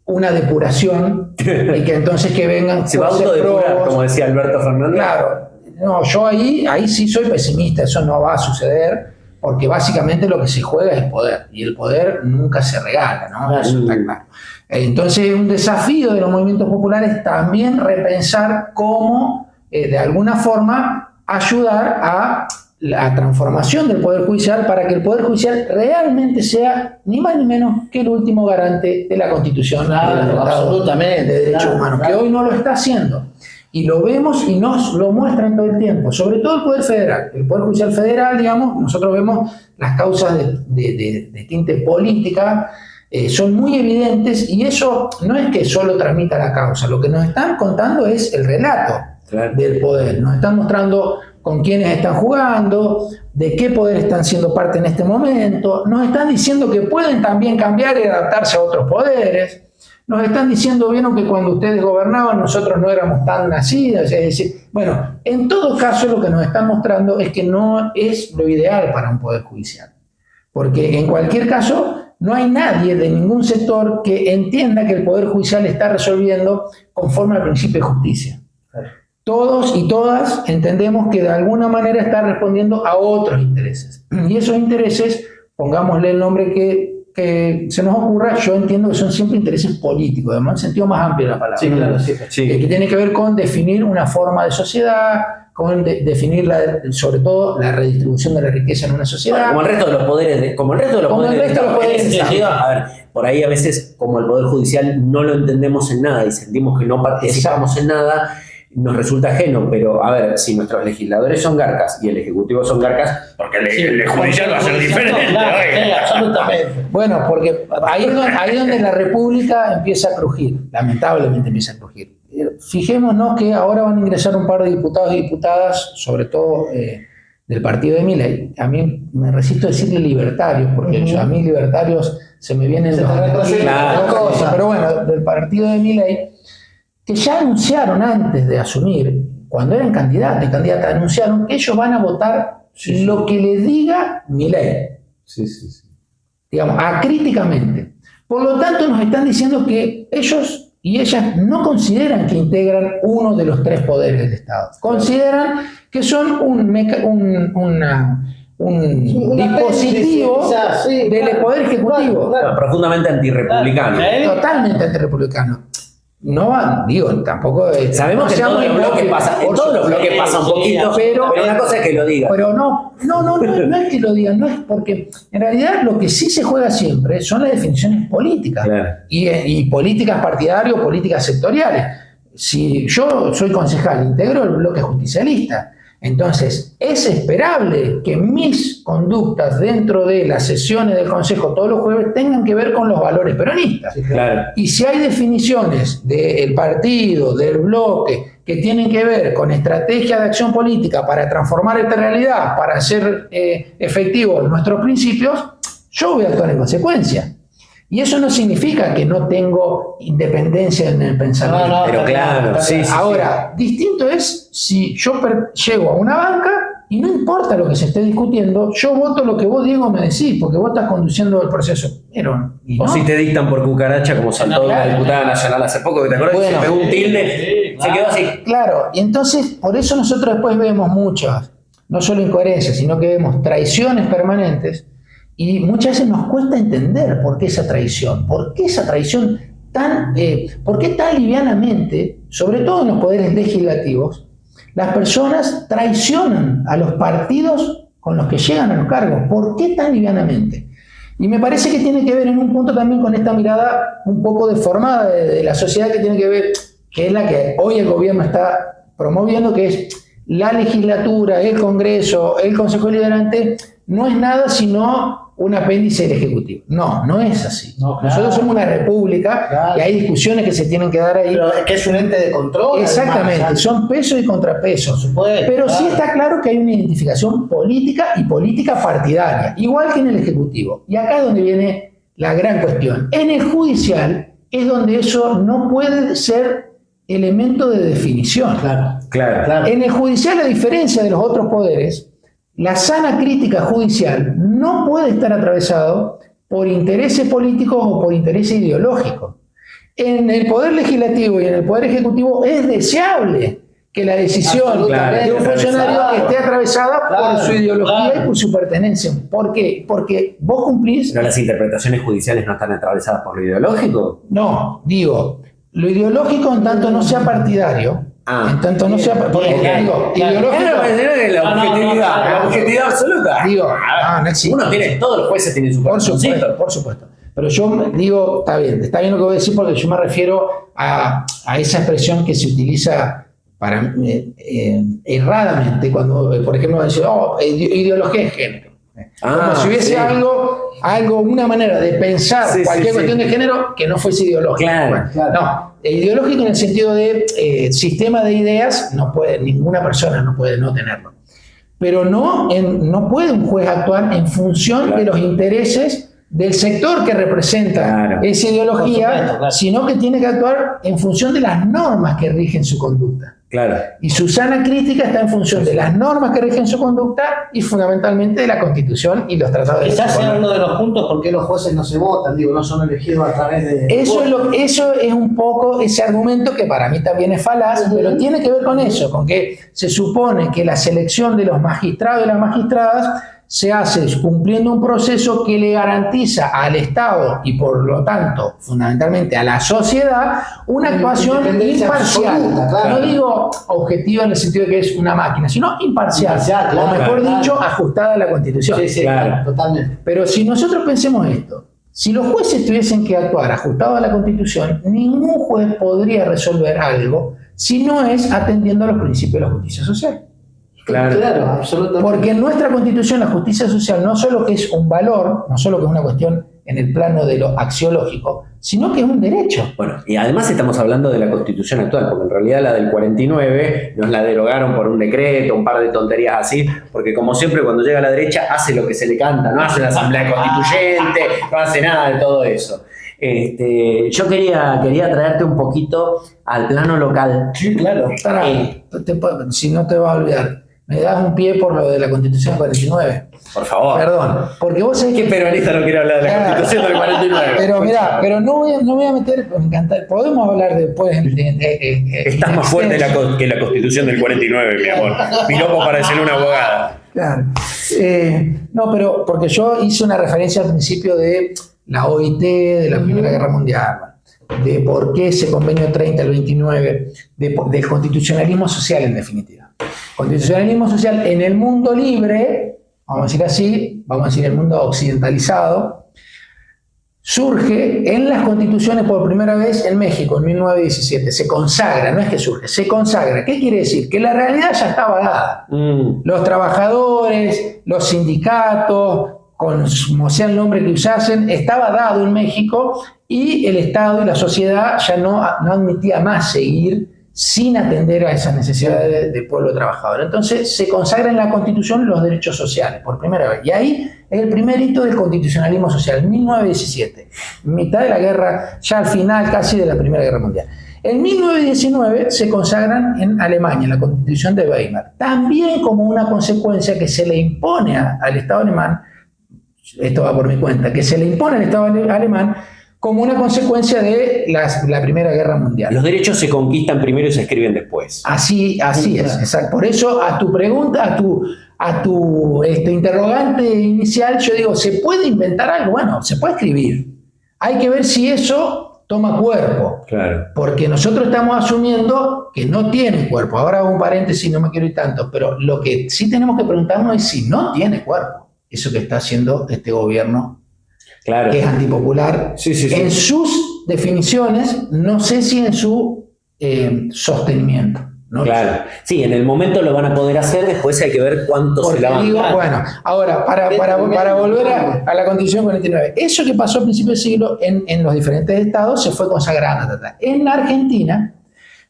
una depuración y que entonces que vengan... Se va a autodepurar, como decía Alberto Fernández. Claro. No, yo ahí sí soy pesimista, eso no va a suceder, porque básicamente lo que se juega es el poder, y el poder nunca se regala, ¿no? Eso está claro. Entonces, un desafío de los movimientos populares también repensar cómo, de alguna forma, ayudar a la transformación del Poder Judicial para que el Poder Judicial realmente sea ni más ni menos que el último garante de la Constitución, Absolutamente, de derechos humanos, que hoy no lo está haciendo. Y lo vemos y nos lo muestran todo el tiempo, sobre todo el Poder Federal. El Poder Judicial Federal, digamos, nosotros vemos las causas de tinte política, son muy evidentes, y eso no es que solo tramita la causa, lo que nos están contando es el relato del poder. Nos están mostrando con quiénes están jugando, de qué poder están siendo parte en este momento, nos están diciendo que pueden también cambiar y adaptarse a otros poderes. Nos están diciendo, vieron que cuando ustedes gobernaban nosotros no éramos tan nacidas, es decir, bueno, en todo caso lo que nos están mostrando es que no es lo ideal para un poder judicial, porque en cualquier caso no hay nadie de ningún sector que entienda que el poder judicial está resolviendo conforme al principio de justicia. Todos y todas entendemos que de alguna manera está respondiendo a otros intereses, y esos intereses, pongámosle el nombre que se nos ocurra, yo entiendo que son siempre intereses políticos, además en sentido más amplio de la palabra. Sí, claro, sí. Que tiene que ver con definir una forma de sociedad, con definir sobre todo la redistribución de la riqueza en una sociedad. Como el resto de los poderes, a ver, por ahí a veces, como el Poder Judicial no lo entendemos en nada y sentimos que no participamos en nada, nos resulta ajeno, pero a ver, si nuestros legisladores son garcas y el ejecutivo son garcas, porque el judicial va a ser diferente. Absolutamente. Bueno, porque ahí es donde la República empieza a crujir, lamentablemente empieza a crujir. Fijémonos que ahora van a ingresar un par de diputados y diputadas, sobre todo del partido de Milei. A mí me resisto a decirle libertarios, porque a mí libertarios se me vienen las cosas, pero bueno, del partido de Milei, que ya anunciaron antes de asumir, cuando eran candidatas, anunciaron que ellos van a votar lo que le diga Milei, Sí. digamos, acríticamente. Por lo tanto, nos están diciendo que ellos y ellas no consideran que integran uno de los tres poderes del Estado. Consideran que son un dispositivo del Poder Ejecutivo. Claro. Profundamente antirrepublicano. Totalmente antirrepublicano. No va, digo, tampoco. Sabemos que en todos los bloques pasa, en todos los bloques pasa un poquito, pero una cosa es que lo digan. Pero no es que lo digan, no es porque en realidad lo que sí se juega siempre son las definiciones políticas. Claro. Y políticas partidarias o políticas sectoriales. Si yo soy concejal, integro el bloque justicialista. Entonces, es esperable que mis conductas dentro de las sesiones del Consejo todos los jueves tengan que ver con los valores peronistas. Claro. Y si hay definiciones del partido, del bloque, que tienen que ver con estrategia de acción política para transformar esta realidad, para hacer efectivos nuestros principios, yo voy a actuar en consecuencia. Y eso no significa que no tengo independencia en el pensamiento. No, Pero claro, sí. Ahora, distinto es si yo llego a una banca y no importa lo que se esté discutiendo, yo voto lo que vos, Diego, me decís, porque vos estás conduciendo el proceso. Pero, O si te dictan por cucaracha, como saltó claro. una diputada nacional hace poco, que te acuerdas que Bueno. se pegó un tilde, se quedó así. Claro, y entonces por eso nosotros después vemos muchas, no solo incoherencias, sino que vemos traiciones permanentes y muchas veces nos cuesta entender por qué esa traición por qué tan livianamente, sobre todo en los poderes legislativos, las personas traicionan a los partidos con los que llegan a los cargos. ¿Por qué tan livianamente? Y me parece que tiene que ver en un punto también con esta mirada un poco deformada de la sociedad que tiene que ver, que es la que hoy el gobierno está promoviendo, que es la legislatura, el Congreso, el Consejo Deliberante, no es nada sino un apéndice del Ejecutivo. No es así. No, claro. Nosotros somos una república Claro. y hay discusiones que se tienen que dar ahí. Pero es que es un ente de control. Exactamente, además, son pesos y contrapesos. supuesto, Pero sí claro. está claro que hay una identificación política y política partidaria, igual que en el Ejecutivo. Y acá es donde viene la gran cuestión. En el judicial es donde eso no puede ser elemento de definición. Claro. En el judicial, a diferencia de los otros poderes, la sana crítica judicial no puede estar atravesado por intereses políticos o por intereses ideológicos. En el Poder Legislativo y en el Poder Ejecutivo es deseable que la decisión Absolutamente, de un funcionario atravesado. esté atravesada Claro, por su ideología claro. y por su pertenencia. ¿Por qué? Porque vos cumplís... ¿Pero las interpretaciones judiciales no están atravesadas por lo ideológico? No, digo, lo ideológico en tanto no sea partidario, en tanto no sea... Porque, Bien, digo, claro. ideológico... La objetividad absoluta. Digo, no existe. Uno tiene, todos los jueces tienen su Por corazoncito. supuesto, por supuesto. Pero yo digo, está bien lo que voy a decir porque yo me refiero a esa expresión que se utiliza para erradamente cuando, por ejemplo, dice, ideología de género. Como si hubiese sí. algo, una manera de pensar Sí, cualquier sí, cuestión sí. de género que no fuese ideológica. Claro, Bueno, claro. No, ideológico en el sentido de sistema de ideas, ninguna persona no puede no tenerlo. Pero no puede un juez actuar en función de los intereses del sector que representa Claro. esa ideología, Por supuesto, claro. sino que tiene que actuar en función de las normas que rigen su conducta. Claro. Y su sana crítica está en función de las normas que rigen su conducta y fundamentalmente de la Constitución y los tratados de Quizás sea Lisboa. uno de los puntos por qué los jueces no se votan, no son elegidos a través de... Eso es un poco ese argumento que para mí también es falaz, pero tiene que ver con eso, con que se supone que la selección de los magistrados y las magistradas se hace cumpliendo un proceso que le garantiza al Estado y por lo tanto fundamentalmente a la sociedad una actuación Independencia imparcial. absoluta, claro. No digo objetiva en el sentido de que es una máquina, sino imparcial, Imparcial, claro, o mejor claro. dicho, ajustada a la Constitución. Sí, Claro. totalmente. Pero si nosotros pensemos esto, si los jueces tuviesen que actuar ajustados a la Constitución, ningún juez podría resolver algo si no es atendiendo a los principios de la justicia social. Claro. absolutamente. Porque en nuestra Constitución la justicia social no solo que es un valor, no solo que es una cuestión en el plano de lo axiológico, sino que es un derecho. Bueno, y además estamos hablando de la Constitución actual, porque en realidad la del 49 nos la derogaron por un decreto, un par de tonterías así, porque como siempre cuando llega la derecha hace lo que se le canta, no hace la Asamblea Constituyente, no hace nada de todo eso. Yo quería traerte un poquito al plano local. Sí, claro. Pará, si no te vas a olvidar. me das un pie por lo de la Constitución del 49. Por favor. Perdón, porque vos sabés ¿Qué peronista no quiere hablar de la Claro. Constitución del 49? Pero mirá, pero no voy a meter, me encanta, podemos hablar después. Estás más fuerte que la Constitución del 49, mi amor. Piropo para decirle una abogada. Claro. No, pero porque yo hice una referencia al principio de la OIT, de la Primera Guerra Mundial, de por qué ese convenio 30 al 29, del constitucionalismo social en definitiva. Constitucionalismo social en el mundo libre, vamos a decir así, vamos a decir el mundo occidentalizado, surge en las constituciones por primera vez en México en 1917. Se consagra, no es que surge, se consagra. ¿Qué quiere decir? Que la realidad ya estaba dada. Los trabajadores, los sindicatos, como sea el nombre que usasen, estaba dado en México y el Estado y la sociedad ya no admitía más seguir sin atender a esas necesidades del pueblo trabajador. Entonces se consagra en la Constitución los derechos sociales por primera vez. Y ahí es el primer hito del constitucionalismo social, 1917, mitad de la guerra, ya al final casi de la Primera Guerra Mundial. En 1919 se consagran en Alemania, en la Constitución de Weimar, también como una consecuencia que se le impone al Estado alemán, esto va por mi cuenta, que se le impone al Estado alemán como una consecuencia de la Primera Guerra Mundial. Los derechos se conquistan primero y se escriben después. Así es, exacto. Por eso a tu pregunta, a tu interrogante inicial, yo digo, ¿se puede inventar algo? Bueno, se puede escribir. Hay que ver si eso toma cuerpo. Claro. Porque nosotros estamos asumiendo que no tiene cuerpo. Ahora hago un paréntesis, no me quiero ir tanto, pero lo que sí tenemos que preguntarnos es si no tiene cuerpo eso que está haciendo este gobierno. Claro. Que es antipopular. Sí. En sus definiciones, no sé si en su sostenimiento. ¿no? Claro. Sí, en el momento lo van a poder hacer, después hay que ver cuánto Porque se la van a dar. bueno, ahora, para volver a la Constitución 49, eso que pasó a principios del siglo en los diferentes estados se fue consagrando. En la Argentina,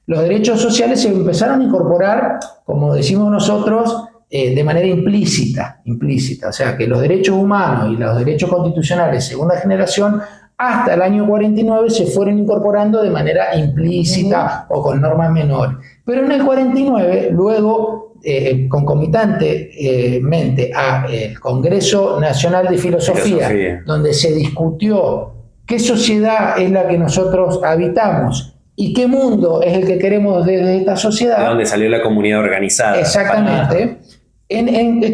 los derechos sociales se empezaron a incorporar, como decimos nosotros, de manera implícita, o sea que los derechos humanos y los derechos constitucionales de segunda generación hasta el año 49 se fueron incorporando de manera implícita o con normas menores. Pero en el 49, luego, concomitantemente al Congreso Nacional de Filosofía, donde se discutió qué sociedad es la que nosotros habitamos y qué mundo es el que queremos desde esta sociedad. De donde salió la comunidad organizada. Exactamente.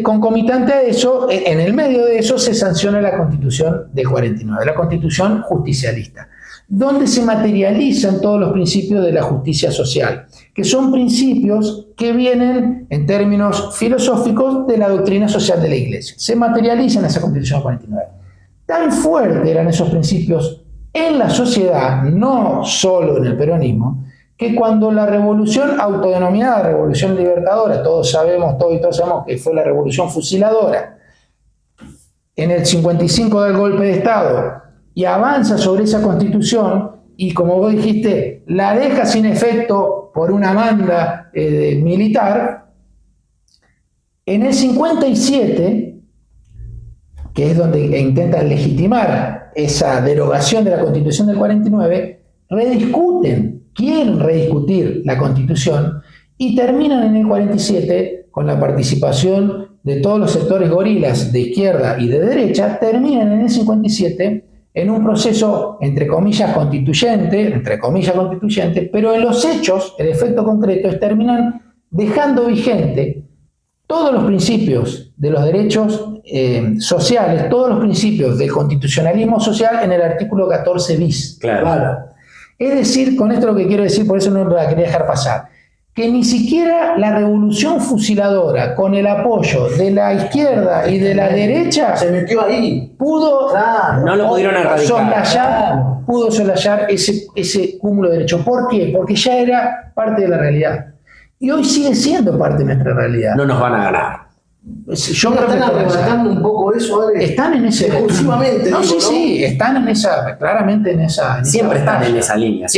Concomitante a eso, en el medio de eso se sanciona la Constitución del 49, la Constitución justicialista, donde se materializan todos los principios de la justicia social, que son principios que vienen en términos filosóficos de la doctrina social de la Iglesia. Se materializan en esa Constitución del 49. Tan fuertes eran esos principios en la sociedad, no solo en el peronismo, que cuando la revolución autodenominada Revolución Libertadora, todos sabemos que fue la revolución fusiladora, en el 55 del golpe de Estado, y avanza sobre esa constitución, y como vos dijiste, la deja sin efecto por una manda militar, en el 57, que es donde intentan legitimar esa derogación de la Constitución del 49, quieren rediscutir la Constitución y terminan en el 47 con la participación de todos los sectores gorilas de izquierda y de derecha, terminan en el 57 en un proceso entre comillas constituyente, pero en los hechos, el efecto concreto es terminan dejando vigente todos los principios de los derechos sociales, todos los principios del constitucionalismo social en el artículo 14 bis. Claro. Es decir, con esto lo que quiero decir, por eso no la quería dejar pasar, que ni siquiera la revolución fusiladora, con el apoyo de la izquierda y de la derecha, Se metió ahí. pudo No lo pudieron erradicar. pudo soslayar ese cúmulo de derechos. ¿Por qué? Porque ya era parte de la realidad. Y hoy sigue siendo parte de nuestra realidad. No nos van a ganar. Yo creo que están arrebatando un poco eso, Ale. están en ese discursivamente. No, digo, sí, están en esa, claramente en esa. Siempre están en esa línea,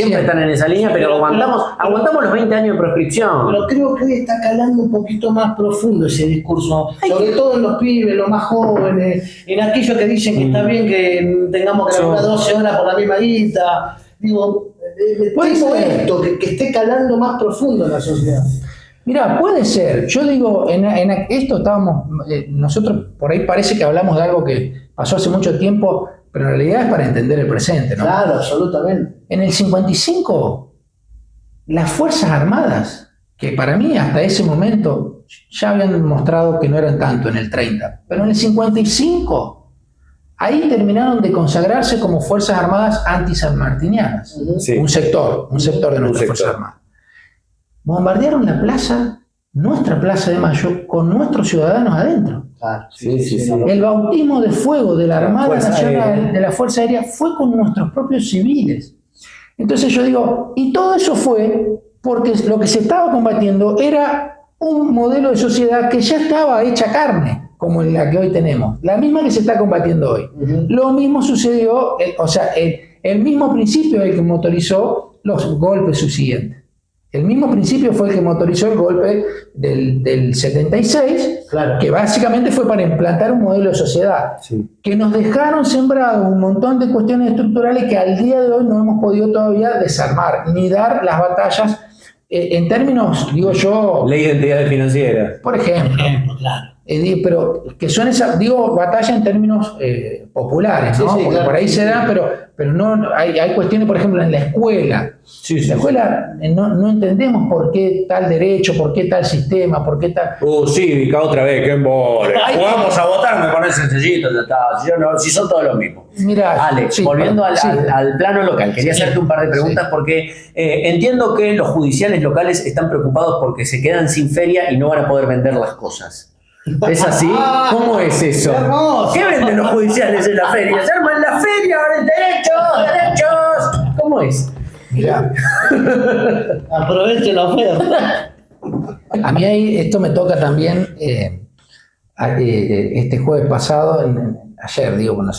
pero aguantamos los 20 años de proscripción. Pero creo que hoy está calando un poquito más profundo ese discurso, sobre todo en los pibes, los más jóvenes, en aquellos que dicen que está bien que tengamos que laburar 12 horas por la misma guita. Digo, Puede temo ser. esto, que esté calando más profundo en la sociedad. Mira, puede ser. Yo digo, en esto estábamos, nosotros por ahí parece que hablamos de algo que pasó hace mucho tiempo, pero en realidad es para entender el presente, ¿no? Claro, absolutamente. En el 55, las Fuerzas Armadas, que para mí hasta ese momento ya habían mostrado que no eran tanto en el 30, pero en el 55, ahí terminaron de consagrarse como Fuerzas Armadas anti-sanmartinianas. Sí. Un sector de nuestras Fuerzas Armadas. Bombardearon la plaza, nuestra Plaza de Mayo, con nuestros ciudadanos adentro. Claro, Sí. El bautismo de fuego de la Armada Fuerza Nacional, Aérea. de la Fuerza Aérea, fue con nuestros propios civiles. Entonces yo digo, y todo eso fue porque lo que se estaba combatiendo era un modelo de sociedad que ya estaba hecha carne, como la que hoy tenemos, la misma que se está combatiendo hoy. Lo mismo sucedió, el mismo principio el que motorizó los golpes subsiguientes. El mismo principio fue el que motorizó el golpe del 76, Claro. que básicamente fue para implantar un modelo de sociedad, que nos dejaron sembrado un montón de cuestiones estructurales que al día de hoy no hemos podido todavía desarmar, ni dar las batallas en términos, digo yo, Ley de entidades financieras. por ejemplo, Claro. pero que son esas, digo, batalla en términos populares, ¿no? Sí, sí, Porque claro, por ahí sí, se sí. dan, pero no, hay cuestiones, por ejemplo, en la escuela. En la escuela no entendemos por qué tal derecho, por qué tal sistema, por qué tal... Cívica, otra vez, qué embole. Ay, Jugamos a votar, me pones sencillito, ya está. Si son todos los mismos. Mirá, Alex, sí, volviendo sí. al plano local, quería hacerte un par de preguntas porque entiendo que los judiciales locales están preocupados porque se quedan sin feria y no van a poder vender las cosas. ¿Es así? ¿Cómo es eso? ¡Qué hermoso! ¿Qué venden los judiciales en la feria? Se arman la feria, derechos. ¿Cómo es? Mirá, Aproveche la oferta. a mí ahí esto me toca también este jueves pasado, ayer digo, bueno,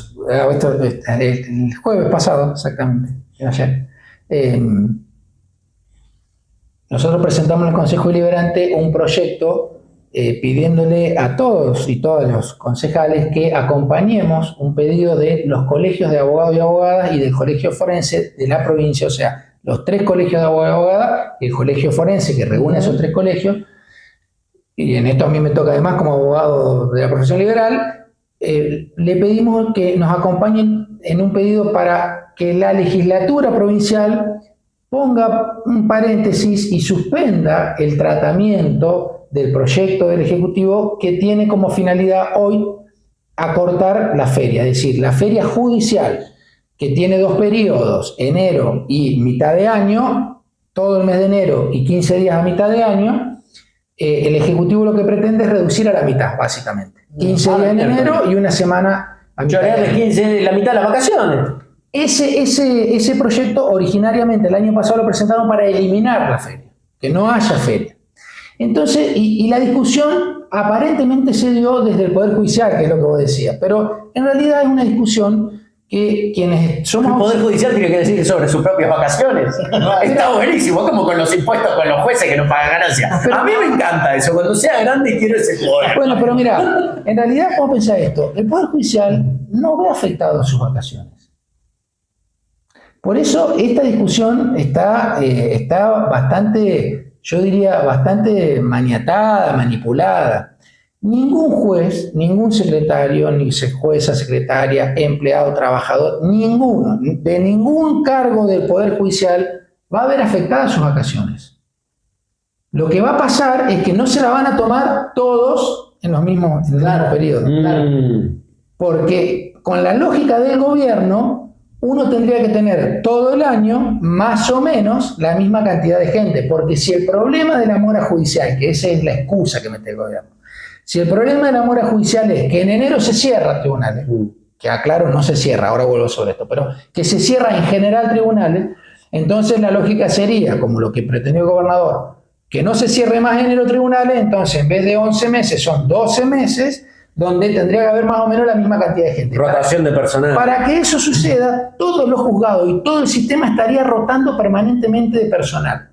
el jueves pasado, exactamente, ayer, nosotros presentamos en el Consejo Deliberante un proyecto pidiéndole a todos y todas los concejales que acompañemos un pedido de los colegios de abogados y abogadas y del colegio forense de la provincia, o sea, los 3 colegios de abogados y abogadas y el colegio forense que reúne esos 3 colegios, y en esto a mí me toca además como abogado de la profesión liberal, le pedimos que nos acompañen en un pedido para que la legislatura provincial ponga un paréntesis y suspenda el tratamiento del proyecto del Ejecutivo que tiene como finalidad hoy acortar la feria, es decir, la feria judicial que tiene 2 periodos, enero y mitad de año, todo el mes de enero y 15 días a mitad de año, el Ejecutivo lo que pretende es reducir a la mitad, básicamente. 15 días en enero y una semana a mitad de Chorearle año. 15, la mitad de las vacaciones. Ese proyecto originariamente el año pasado lo presentaron para eliminar la feria, que no haya feria. Entonces, y la discusión aparentemente se dio desde el Poder Judicial, que es lo que vos decías, pero en realidad es una discusión que quienes El somos... Poder Judicial tiene que decir sobre sus propias vacaciones. Está buenísimo, como con los impuestos con los jueces que no pagan ganancias. A mí me encanta eso, cuando sea grande quiero ese poder. Bueno, pero mira, en realidad, ¿cómo pensar esto? El Poder Judicial no ve afectado a sus vacaciones. Por eso esta discusión está bastante, yo diría, bastante maniatada, manipulada. Ningún juez, ningún secretario, ni jueza, secretaria, empleado, trabajador, ninguno, de ningún cargo del Poder Judicial va a ver afectadas sus vacaciones. Lo que va a pasar es que no se la van a tomar todos en el mismo periodo. Porque con la lógica del gobierno, uno tendría que tener todo el año más o menos la misma cantidad de gente. Porque si el problema de la mora judicial, que esa es la excusa que mete el gobierno, si el problema de la mora judicial es que en enero se cierran tribunales, que aclaro, no se cierra, ahora vuelvo sobre esto, pero que se cierran en general tribunales, entonces la lógica sería, como lo que pretendió el gobernador, que no se cierre más en enero tribunales, entonces en vez de 11 meses son 12 meses, donde tendría que haber más o menos la misma cantidad de gente. Rotación de personal. Para que eso suceda, todos los juzgados y todo el sistema estaría rotando permanentemente de personal.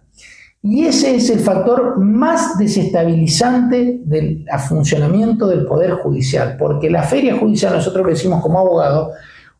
Y ese es el factor más desestabilizante del funcionamiento del Poder Judicial, porque la feria judicial, nosotros lo decimos como abogados,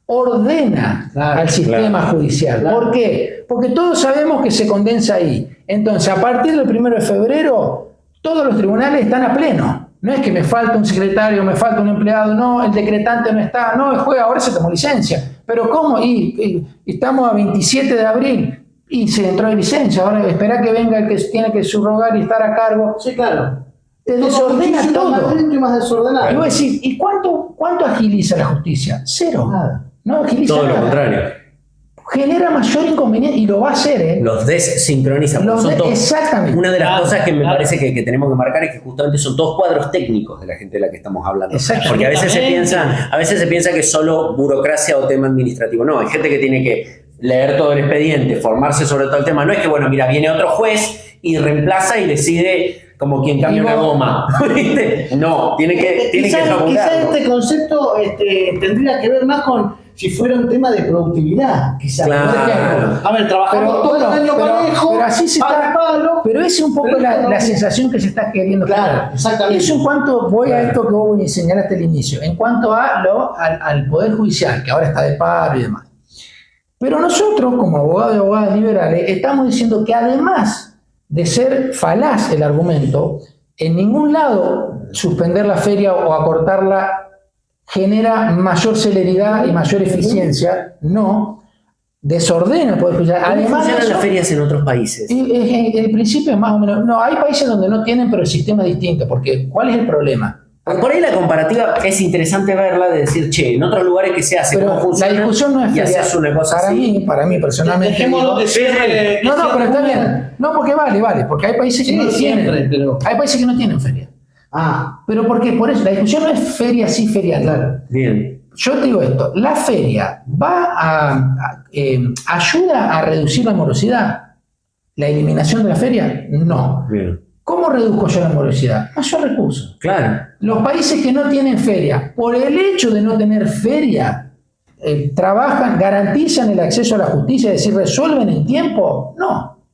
ordena al sistema judicial. Claro. ¿Por qué? Porque todos sabemos que se condensa ahí. Entonces, a partir del 1 de febrero, todos los tribunales están a pleno. No es que me falta un secretario, me falta un empleado, no, el decretante no está, no, juega, ahora se tomó licencia. Pero ¿cómo? Y estamos a 27 de abril y se entró de licencia, ahora espera que venga el que tiene que subrogar y estar a cargo. Sí, claro. Te desordena todo. Más lento y más desordenado. Y vos decís, ¿y cuánto agiliza la justicia? Cero. Nada. No agiliza Todo nada. lo contrario. Genera mayor inconveniente y lo va a hacer, ¿eh? Los desincroniza. Exactamente. Una de las Claro, cosas que me claro. parece que tenemos que marcar es que justamente son todos cuadros técnicos de la gente de la que estamos hablando. Exactamente. Porque a veces se piensa que es solo burocracia o tema administrativo. No, hay gente que tiene que leer todo el expediente, formarse sobre todo el tema. No es que, bueno, mira, viene otro juez y reemplaza y decide como quien cambia una goma. ¿Viste? No, tiene que Quizás laburarlo. este concepto tendría que ver más con si fuera un tema de productividad, quizás. Claro. Por ejemplo, a ver, trabajamos todo el año parejo, pero así se está. palo. Pero esa es un poco Pero la sensación que se está queriendo Claro, generar. exactamente. Eso en cuanto, voy a esto que vos señalaste al inicio, en cuanto al Poder Judicial, que ahora está de paro y demás. Pero nosotros, como abogados y abogadas liberales, estamos diciendo que además de ser falaz el argumento, en ningún lado suspender la feria o acortarla genera mayor celeridad y mayor eficiencia, no, desordena el Poder Judicial. ¿Cómo Además de funcionan eso, las ferias en otros países? el principio es más o menos, no, hay países donde no tienen, pero el sistema es distinto, porque ¿cuál es el problema? Por ahí la comparativa es interesante verla, de decir, che, en otros lugares que se hace, Pero cómo funciona, la discusión no es y feria. haces una cosa así. Para mí personalmente. Dejémoslo de digo, cierre. no, pero está bien. No, porque vale, porque hay países que Sí, no siempre, tienen. pero- Hay países que no tienen feria. Ah, Pero ¿por qué? Por eso, la discusión no es feria sí, feria no. claro. Bien. Yo te digo esto, la feria ayuda a reducir la morosidad. ¿La eliminación de la feria? No. Bien. ¿Cómo reduzco yo la morosidad? Mayor recursos. Claro. Los países que no tienen feria, por el hecho de no tener feria, trabajan, garantizan el acceso a la justicia, es decir, resuelven en tiempo.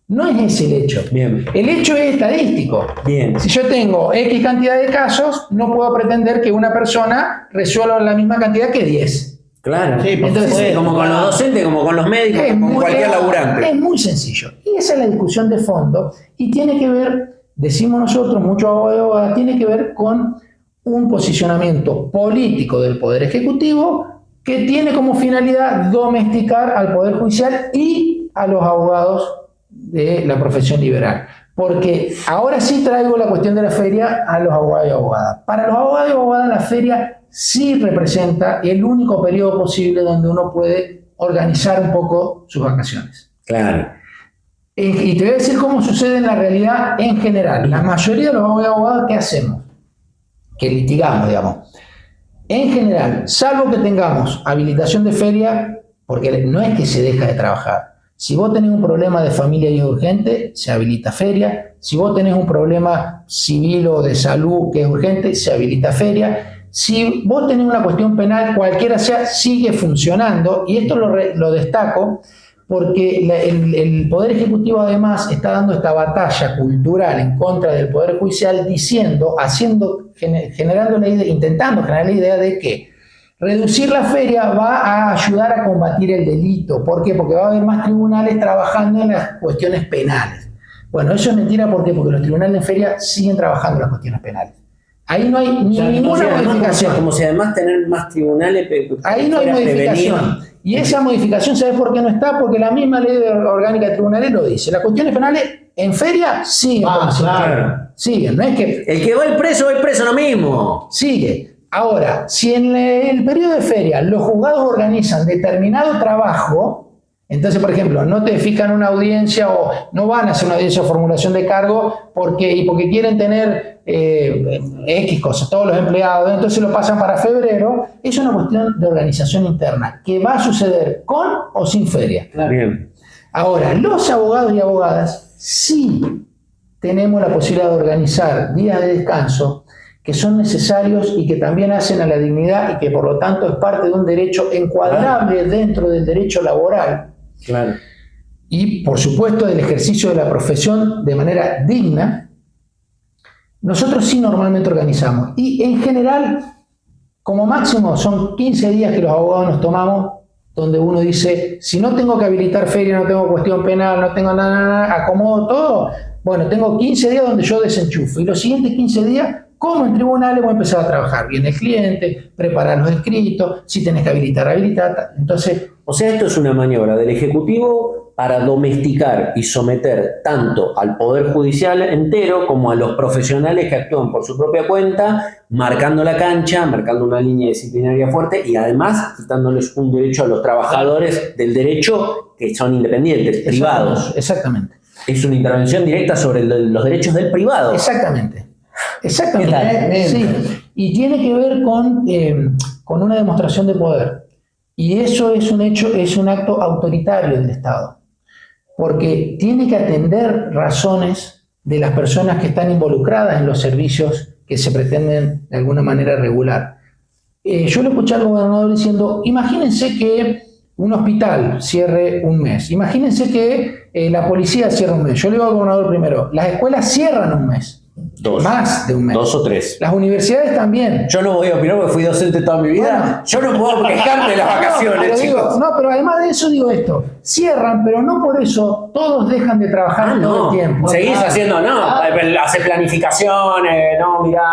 No es ese el hecho. Bien. El hecho es estadístico. Bien. Si yo tengo X cantidad de casos, no puedo pretender que una persona resuelva la misma cantidad que 10. Claro. Sí, por Entonces, supuesto. Como con los docentes, como con los médicos, como con cualquier laburante. Es muy sencillo. Y esa es la discusión de fondo y tiene que ver, decimos nosotros, muchos abogados, tiene que ver con un posicionamiento político del Poder Ejecutivo que tiene como finalidad domesticar al Poder Judicial y a los abogados de la profesión liberal. Porque ahora sí traigo la cuestión de la feria a los abogados y abogadas. Para los abogados y abogadas la feria sí representa el único periodo posible donde uno puede organizar un poco sus vacaciones. Claro. Y te voy a decir cómo sucede en la realidad en general. La mayoría de los abogados y abogadas, ¿qué hacemos? Que litigamos, digamos. En general, salvo que tengamos habilitación de feria, porque no es que se deja de trabajar. Si vos tenés un problema de familia y es urgente, se habilita feria. Si vos tenés un problema civil o de salud que es urgente, se habilita feria. Si vos tenés una cuestión penal, cualquiera sea, sigue funcionando. Y esto lo destaco porque el Poder Ejecutivo además está dando esta batalla cultural en contra del Poder Judicial diciendo, generando la idea, intentando generar la idea de que reducir la feria va a ayudar a combatir el delito. ¿Por qué? Porque va a haber más tribunales trabajando en las cuestiones penales. Bueno, eso es mentira. ¿Por qué? Porque los tribunales en feria siguen trabajando en las cuestiones penales. Ahí no hay ninguna modificación. Como si además tener más tribunales. Ahí no hay modificación. Y esa modificación, ¿sabes por qué no está? Porque la misma ley orgánica de tribunales lo dice. Las cuestiones penales en feria siguen. Claro. Siguen, no es que... El que va el preso lo mismo. Sigue. Ahora, si en el periodo de feria los juzgados organizan determinado trabajo, entonces, por ejemplo, no te fijan una audiencia o no van a hacer una audiencia de formulación de cargo porque quieren tener X cosas, todos los empleados, entonces lo pasan para febrero, es una cuestión de organización interna que va a suceder con o sin feria. Claro. Bien. Ahora, los abogados y abogadas sí tenemos la posibilidad de organizar días de descanso que son necesarios y que también hacen a la dignidad y que por lo tanto es parte de un derecho encuadrable dentro del derecho laboral Claro. y por supuesto del ejercicio de la profesión de manera digna. Nosotros sí normalmente organizamos y en general como máximo son 15 días que los abogados nos tomamos donde uno dice, si no tengo que habilitar feria, no tengo cuestión penal, no tengo nada, acomodo todo, Bueno, tengo 15 días donde yo desenchufo y los siguientes 15 días, como en tribunales, voy a empezar a trabajar. Viene el cliente, preparar los escritos, si tenés que habilitar, habilitar. Entonces, O sea, esto es una maniobra del Ejecutivo para domesticar y someter tanto al Poder Judicial entero como a los profesionales que actúan por su propia cuenta, marcando la cancha, marcando una línea disciplinaria fuerte y además quitándoles un derecho a los trabajadores del derecho que son independientes, privados. Exactamente. Es una intervención directa sobre los derechos del privado. Exactamente. ¿Qué Exactamente. tal? Sí. Y tiene que ver con una demostración de poder. Y eso es un hecho, es un acto autoritario del Estado. Porque tiene que atender razones de las personas que están involucradas en los servicios que se pretenden de alguna manera regular. Yo le escuché al gobernador diciendo, imagínense que un hospital cierre un mes, imagínense que la policía cierre un mes. Yo le digo al gobernador primero, las escuelas cierran un mes. Dos. Más de un mes. 2 o 3. Las universidades también. Yo no voy a opinar porque fui docente toda mi vida. Bueno. Yo no puedo quejarme de las vacaciones, pero chicos. pero además de eso digo esto, cierran, pero no por eso todos dejan de trabajar todo el tiempo. Seguís haciendo, hace planificaciones, mirá,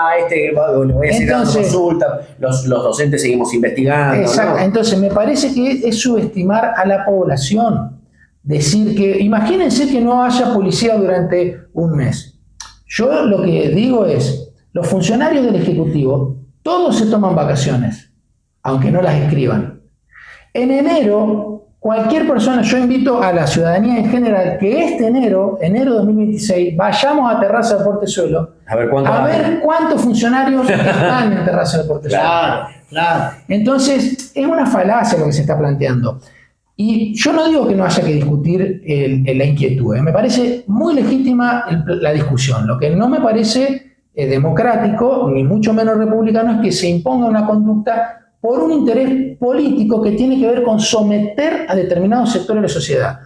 lo voy a hacer dando Entonces, consulta. Los docentes seguimos investigando. Exacto. ¿no? Entonces me parece que es subestimar a la población. Decir que, imagínense que no haya policía durante un mes. Yo lo que digo es, los funcionarios del Ejecutivo, todos se toman vacaciones, aunque no las escriban. En enero, cualquier persona, yo invito a la ciudadanía en general, que este enero 2026, vayamos a Terraza de Portezuelo A ver cuántos funcionarios están en Terraza de Portezuelo. Claro. Entonces, es una falacia lo que se está planteando. Y yo no digo que no haya que discutir la inquietud. Me parece muy legítima la discusión. Lo que no me parece democrático, ni mucho menos republicano, es que se imponga una conducta por un interés político que tiene que ver con someter a determinados sectores de la sociedad.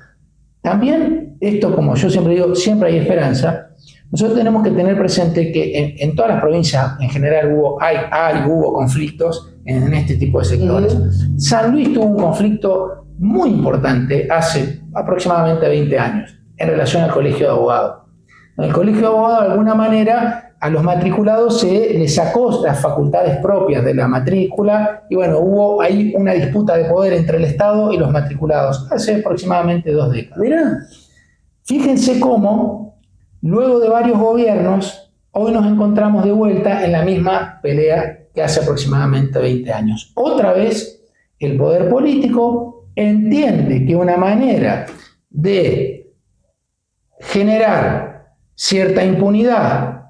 También, esto, como yo siempre digo, siempre hay esperanza. Nosotros tenemos que tener presente que en todas las provincias en general hubo conflictos en este tipo de sectores. San Luis tuvo un conflicto muy importante hace aproximadamente 20 años en relación al colegio de abogados. En el colegio de abogados, de alguna manera, a los matriculados se les sacó las facultades propias de la matrícula y bueno, hubo ahí una disputa de poder entre el Estado y los matriculados hace aproximadamente 2 décadas. Mirá. Fíjense cómo, luego de varios gobiernos, hoy nos encontramos de vuelta en la misma pelea que hace aproximadamente 20 años. Otra vez, el poder político entiende que una manera de generar cierta impunidad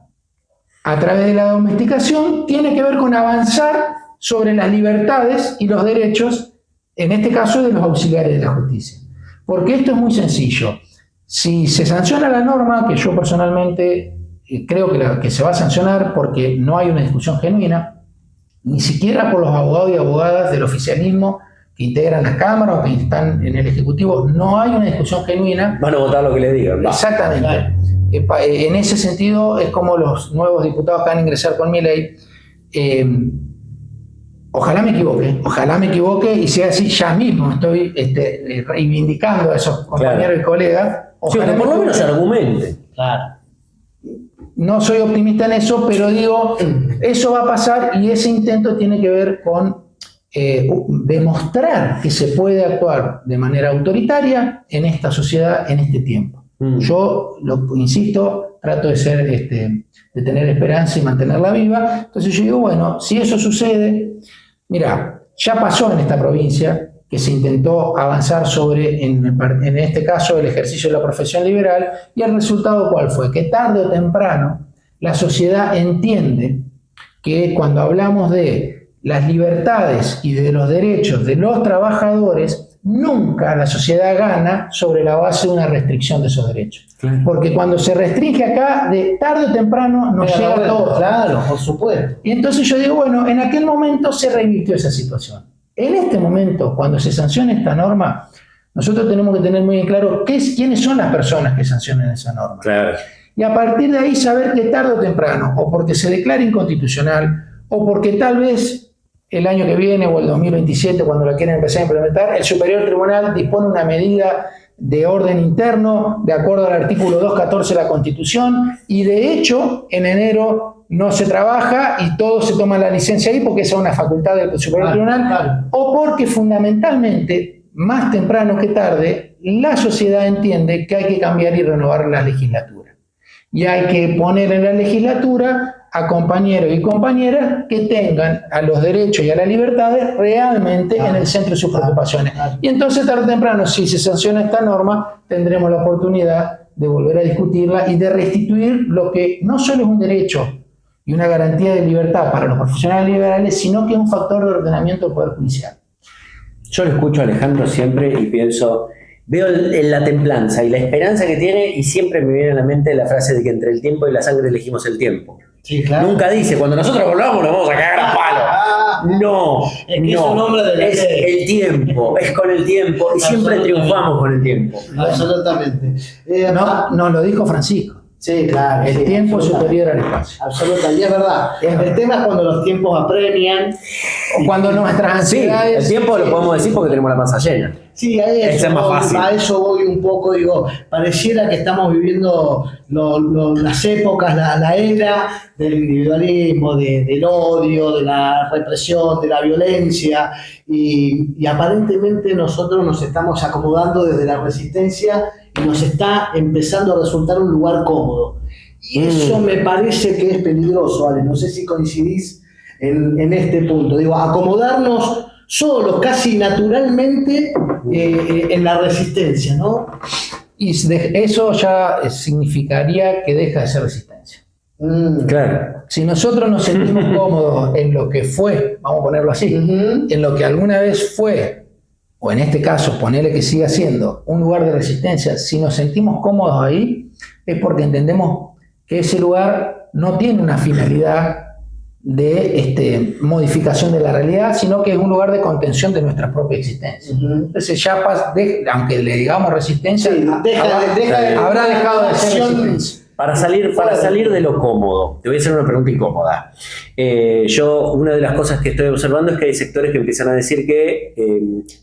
a través de la domesticación tiene que ver con avanzar sobre las libertades y los derechos, en este caso de los auxiliares de la justicia. Porque esto es muy sencillo. Si se sanciona la norma, que yo personalmente creo que se va a sancionar porque no hay una discusión genuina, ni siquiera por los abogados y abogadas del oficialismo que integran la Cámara o que están en el Ejecutivo, no hay una discusión genuina. Van a votar lo que les digan. Exactamente. Claro. En ese sentido es como los nuevos diputados que van a ingresar con mi ley. Ojalá me equivoque y sea así ya mismo. Estoy reivindicando a esos compañeros y colegas. Sí, que por lo menos se argumente. Claro. No soy optimista en eso, pero digo, eso va a pasar y ese intento tiene que ver con demostrar que se puede actuar de manera autoritaria en esta sociedad, en este tiempo. Yo, insisto, trato de tener esperanza y mantenerla viva. Entonces yo digo, bueno, si eso sucede, mira, ya pasó en esta provincia que se intentó avanzar sobre, en este caso, el ejercicio de la profesión liberal, y el resultado ¿cuál fue? Que tarde o temprano la sociedad entiende que cuando hablamos de las libertades y de los derechos de los trabajadores, nunca la sociedad gana sobre la base de una restricción de esos derechos. Claro. Porque cuando se restringe acá, de tarde o temprano nos llega a todos. Claro, por supuesto. Y entonces yo digo, bueno, en aquel momento se revirtió esa situación. En este momento, cuando se sancione esta norma, nosotros tenemos que tener muy en claro quiénes son las personas que sancionan esa norma. Claro. Y a partir de ahí saber que tarde o temprano, o porque se declare inconstitucional, o porque tal vez el año que viene o el 2027, cuando la quieren empezar a implementar, el Superior Tribunal dispone una medida de orden interno, de acuerdo al artículo 214 de la Constitución, y de hecho, en enero no se trabaja y todos se toman la licencia ahí porque esa es una facultad del Superior Tribunal, o porque fundamentalmente, más temprano que tarde, la sociedad entiende que hay que cambiar y renovar la legislatura. Y hay que poner en la legislatura a compañeros y compañeras que tengan a los derechos y a las libertades realmente en el centro de sus preocupaciones. Y entonces, tarde o temprano, si se sanciona esta norma, tendremos la oportunidad de volver a discutirla y de restituir lo que no solo es un derecho y una garantía de libertad para los profesionales liberales, sino que es un factor de ordenamiento del Poder Judicial. Yo lo escucho a Alejandro siempre y pienso, veo la templanza y la esperanza que tiene y siempre me viene a la mente la frase de que entre el tiempo y la sangre elegimos el tiempo. Sí, claro. Nunca dice, cuando nosotros volvamos nos vamos a cagar a palo. No, Es que es un hombre de la es ley. el tiempo, es con el tiempo y siempre triunfamos con el tiempo. Absolutamente. No, lo dijo Francisco. Sí, claro. El sí, tiempo es absolutamente. superior al espacio. Absolutamente, y es verdad. El tema es cuando los tiempos apremian. O cuando nuestras Sí, ansiedades... el tiempo lo podemos decir porque tenemos la panza llena. Sí, Ese es más fácil. a eso voy un poco, digo, pareciera que estamos viviendo las épocas, la era del individualismo, del odio, de la represión, de la violencia, y aparentemente nosotros nos estamos acomodando desde la resistencia y nos está empezando a resultar un lugar cómodo. Y eso me parece que es peligroso, Ale, no sé si coincidís en este punto, digo, acomodarnos solos, casi naturalmente, en la resistencia, ¿no? Y eso ya significaría que deja de ser resistencia. Claro. Si nosotros nos sentimos cómodos en lo que fue, vamos a ponerlo así, en lo que alguna vez fue, o en este caso, ponerle que siga siendo un lugar de resistencia, si nos sentimos cómodos ahí, es porque entendemos que ese lugar no tiene una finalidad de modificación de la realidad, sino que es un lugar de contención de nuestra propia existencia. Entonces ya aunque le digamos resistencia, Sí, habrá dejado de ser resistencia. Para salir de lo cómodo, te voy a hacer una pregunta incómoda. Una de las cosas que estoy observando es que hay sectores que empiezan a decir que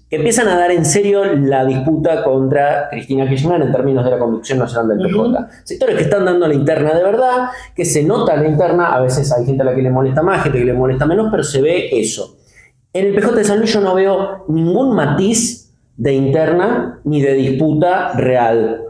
empiezan a dar en serio la disputa contra Cristina Kirchner en términos de la conducción nacional del PJ. Sectores que están dando la interna de verdad, que se nota la interna, a veces hay gente a la que le molesta más, gente que le molesta menos, pero se ve eso. En el PJ de San Luis yo no veo ningún matiz de interna ni de disputa real.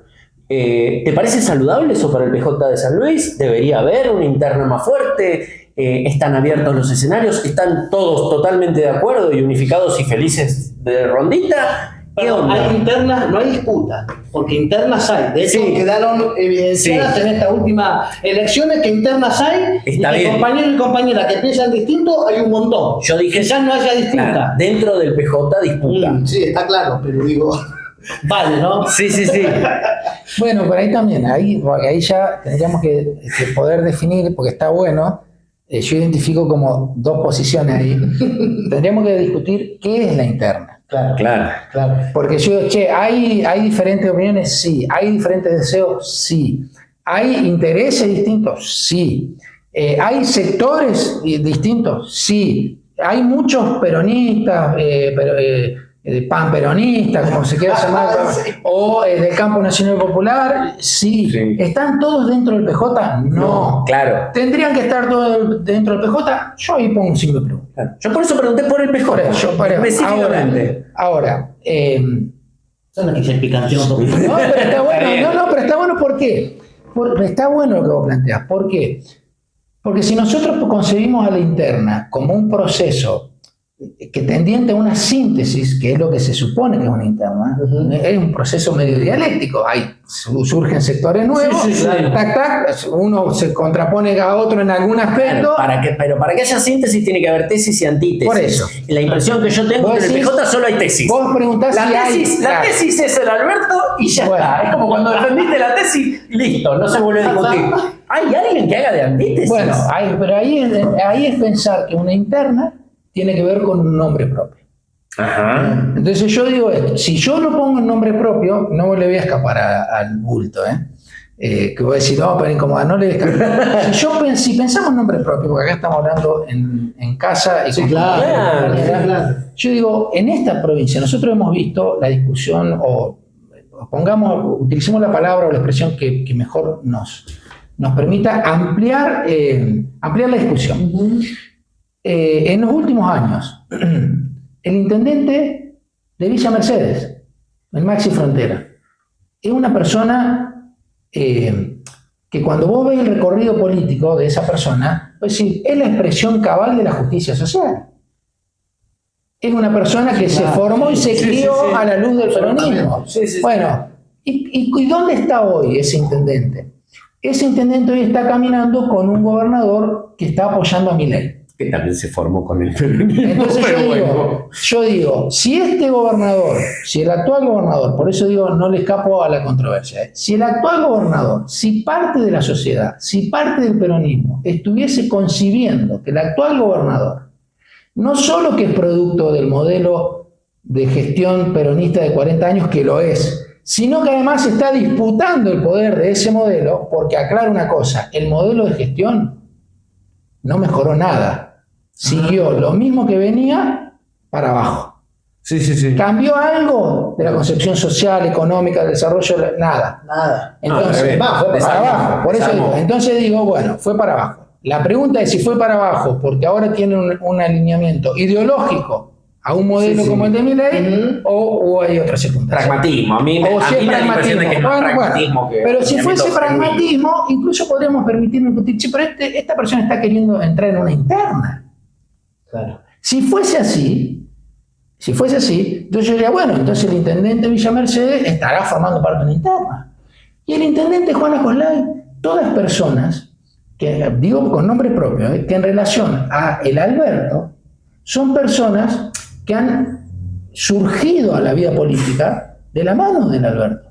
¿Te parece saludable eso para el PJ de San Luis? ¿Debería haber una interna más fuerte? ¿Están abiertos los escenarios? ¿Están todos totalmente de acuerdo y unificados y felices de rondita? ¿Qué Pero onda? hay internas, no hay disputa, porque internas hay. De hecho, Sí. quedaron evidenciadas en estas últimas elecciones que internas hay, Está y que bien. compañeros y compañeras que piensan distinto hay un montón. Yo dije, quizás no haya disputa. claro, dentro del PJ disputa. Sí, está claro, pero digo, vale, ¿no? Sí. Bueno, pero ahí también, ahí ya tendríamos que poder definir, porque está bueno, yo identifico como dos posiciones ahí, tendríamos que discutir qué es la interna. Claro. Porque yo digo, ¿hay diferentes opiniones? Sí. ¿Hay diferentes deseos? Sí. ¿Hay intereses distintos? Sí. ¿Hay sectores distintos? Sí. ¿Hay muchos peronistas, panperonistas, como se quiera llamar, o del campo nacional popular? Sí. Sí. ¿Están todos dentro del PJ? No. Claro. ¿Tendrían que estar todos dentro del PJ? Yo ahí pongo un signo de pregunta. Yo por eso pregunté por el PJ. Específicamente. Ahora, Yo no quise picante un poquito. no, pero está bueno, pero está bueno, ¿por qué? Está bueno lo que vos planteás. ¿Por qué? Porque si nosotros concebimos a la interna como un proceso que tendiente a una síntesis, que es lo que se supone que es una interna, es un proceso medio dialéctico. Surgen sectores nuevos, Sí, claro. uno se contrapone a otro en algún aspecto. Pero para que haya síntesis tiene que haber tesis y antítesis. Por eso. La impresión que yo tengo Vos es que en el decís- PJ solo hay tesis. Vos preguntás La si hay... tesis claro. es el Alberto y ya Bueno. está. Es como cuando defendiste la tesis, listo, no se vuelve a discutir. ¿Hay alguien que haga de antítesis? Bueno, pero ahí es pensar que una interna tiene que ver con un nombre propio. Ajá. Entonces yo digo esto, si yo no pongo el nombre propio, no le voy a escapar al bulto, que voy a decir, no, pero incómoda, no le voy a escapar. Si pensamos en nombre propio, porque acá estamos hablando en casa y Sí, con claro. compañeros, Claro. yo digo, en esta provincia nosotros hemos visto la discusión o utilicemos la palabra o la expresión que mejor nos permita ampliar la discusión. En los últimos años, el intendente de Villa Mercedes, el Maxi Frontera, es una persona que cuando vos ves el recorrido político de esa persona, pues sí, es la expresión cabal de la justicia social. Es una persona que se formó y se crió a la luz del peronismo. Bueno, ¿y dónde está hoy ese intendente? Ese intendente hoy está caminando con un gobernador que está apoyando a Milei. Que también se formó con el peronismo. Entonces yo digo, si este gobernador, si el actual gobernador, por eso digo, no le escapo a la controversia, si el actual gobernador, si parte de la sociedad, si parte del peronismo estuviese concibiendo que el actual gobernador no solo que es producto del modelo de gestión peronista de 40 años, que lo es, sino que además está disputando el poder de ese modelo, porque aclaro una cosa, el modelo de gestión no mejoró nada, siguió lo mismo que venía para abajo. ¿Cambió algo de la concepción social, económica, del desarrollo? Nada. Entonces, fue para abajo. Por eso digo, entonces digo, bueno, fue para abajo. La pregunta es si fue para abajo porque ahora tiene un alineamiento ideológico a un modelo como el de Milei o hay otra circunstancia. Pragmatismo. A mí me da la impresión de que es más pragmatismo que... Pero si fuese pragmatismo, incluso podríamos permitirnos discutir, pero esta persona está queriendo entrar en una interna. Claro. Si fuese así, entonces yo diría, bueno, entonces el intendente Villa Mercedes estará formando parte de una interna. Y el intendente Juan Acoslay, todas personas que digo con nombre propio, que en relación a el Alberto, son personas que han surgido a la vida política de la mano del Alberto.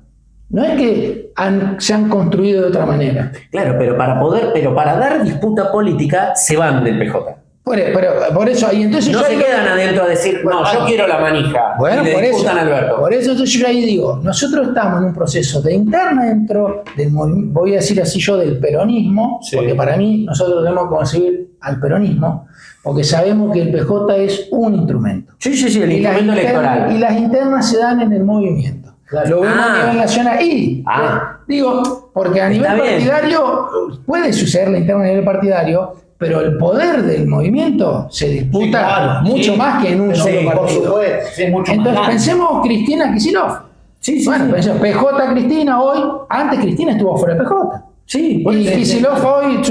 No es que se han construido de otra manera. Claro, pero para dar disputa política se van del PJ. Por eso ahí entonces no se quedan adentro a decir, yo quiero la manija. Bueno, y le disputan a Alberto. Por eso entonces yo ahí digo, nosotros estamos en un proceso de interna dentro del movimiento, voy a decir así yo, del peronismo, porque para mí nosotros debemos concebir al peronismo, porque sabemos que el PJ es un instrumento. Sí, el instrumento electoral. Y las internas se dan en el movimiento. Claro. Lo vemos a nivel nacional. Digo, porque a nivel partidario puede suceder la interna a nivel partidario, pero el poder del movimiento se disputa mucho más que en un solo partido. Entonces pensemos Cristina Kicillof. Pensemos PJ Cristina hoy, antes Cristina estuvo fuera de PJ. Y Kicillof hoy...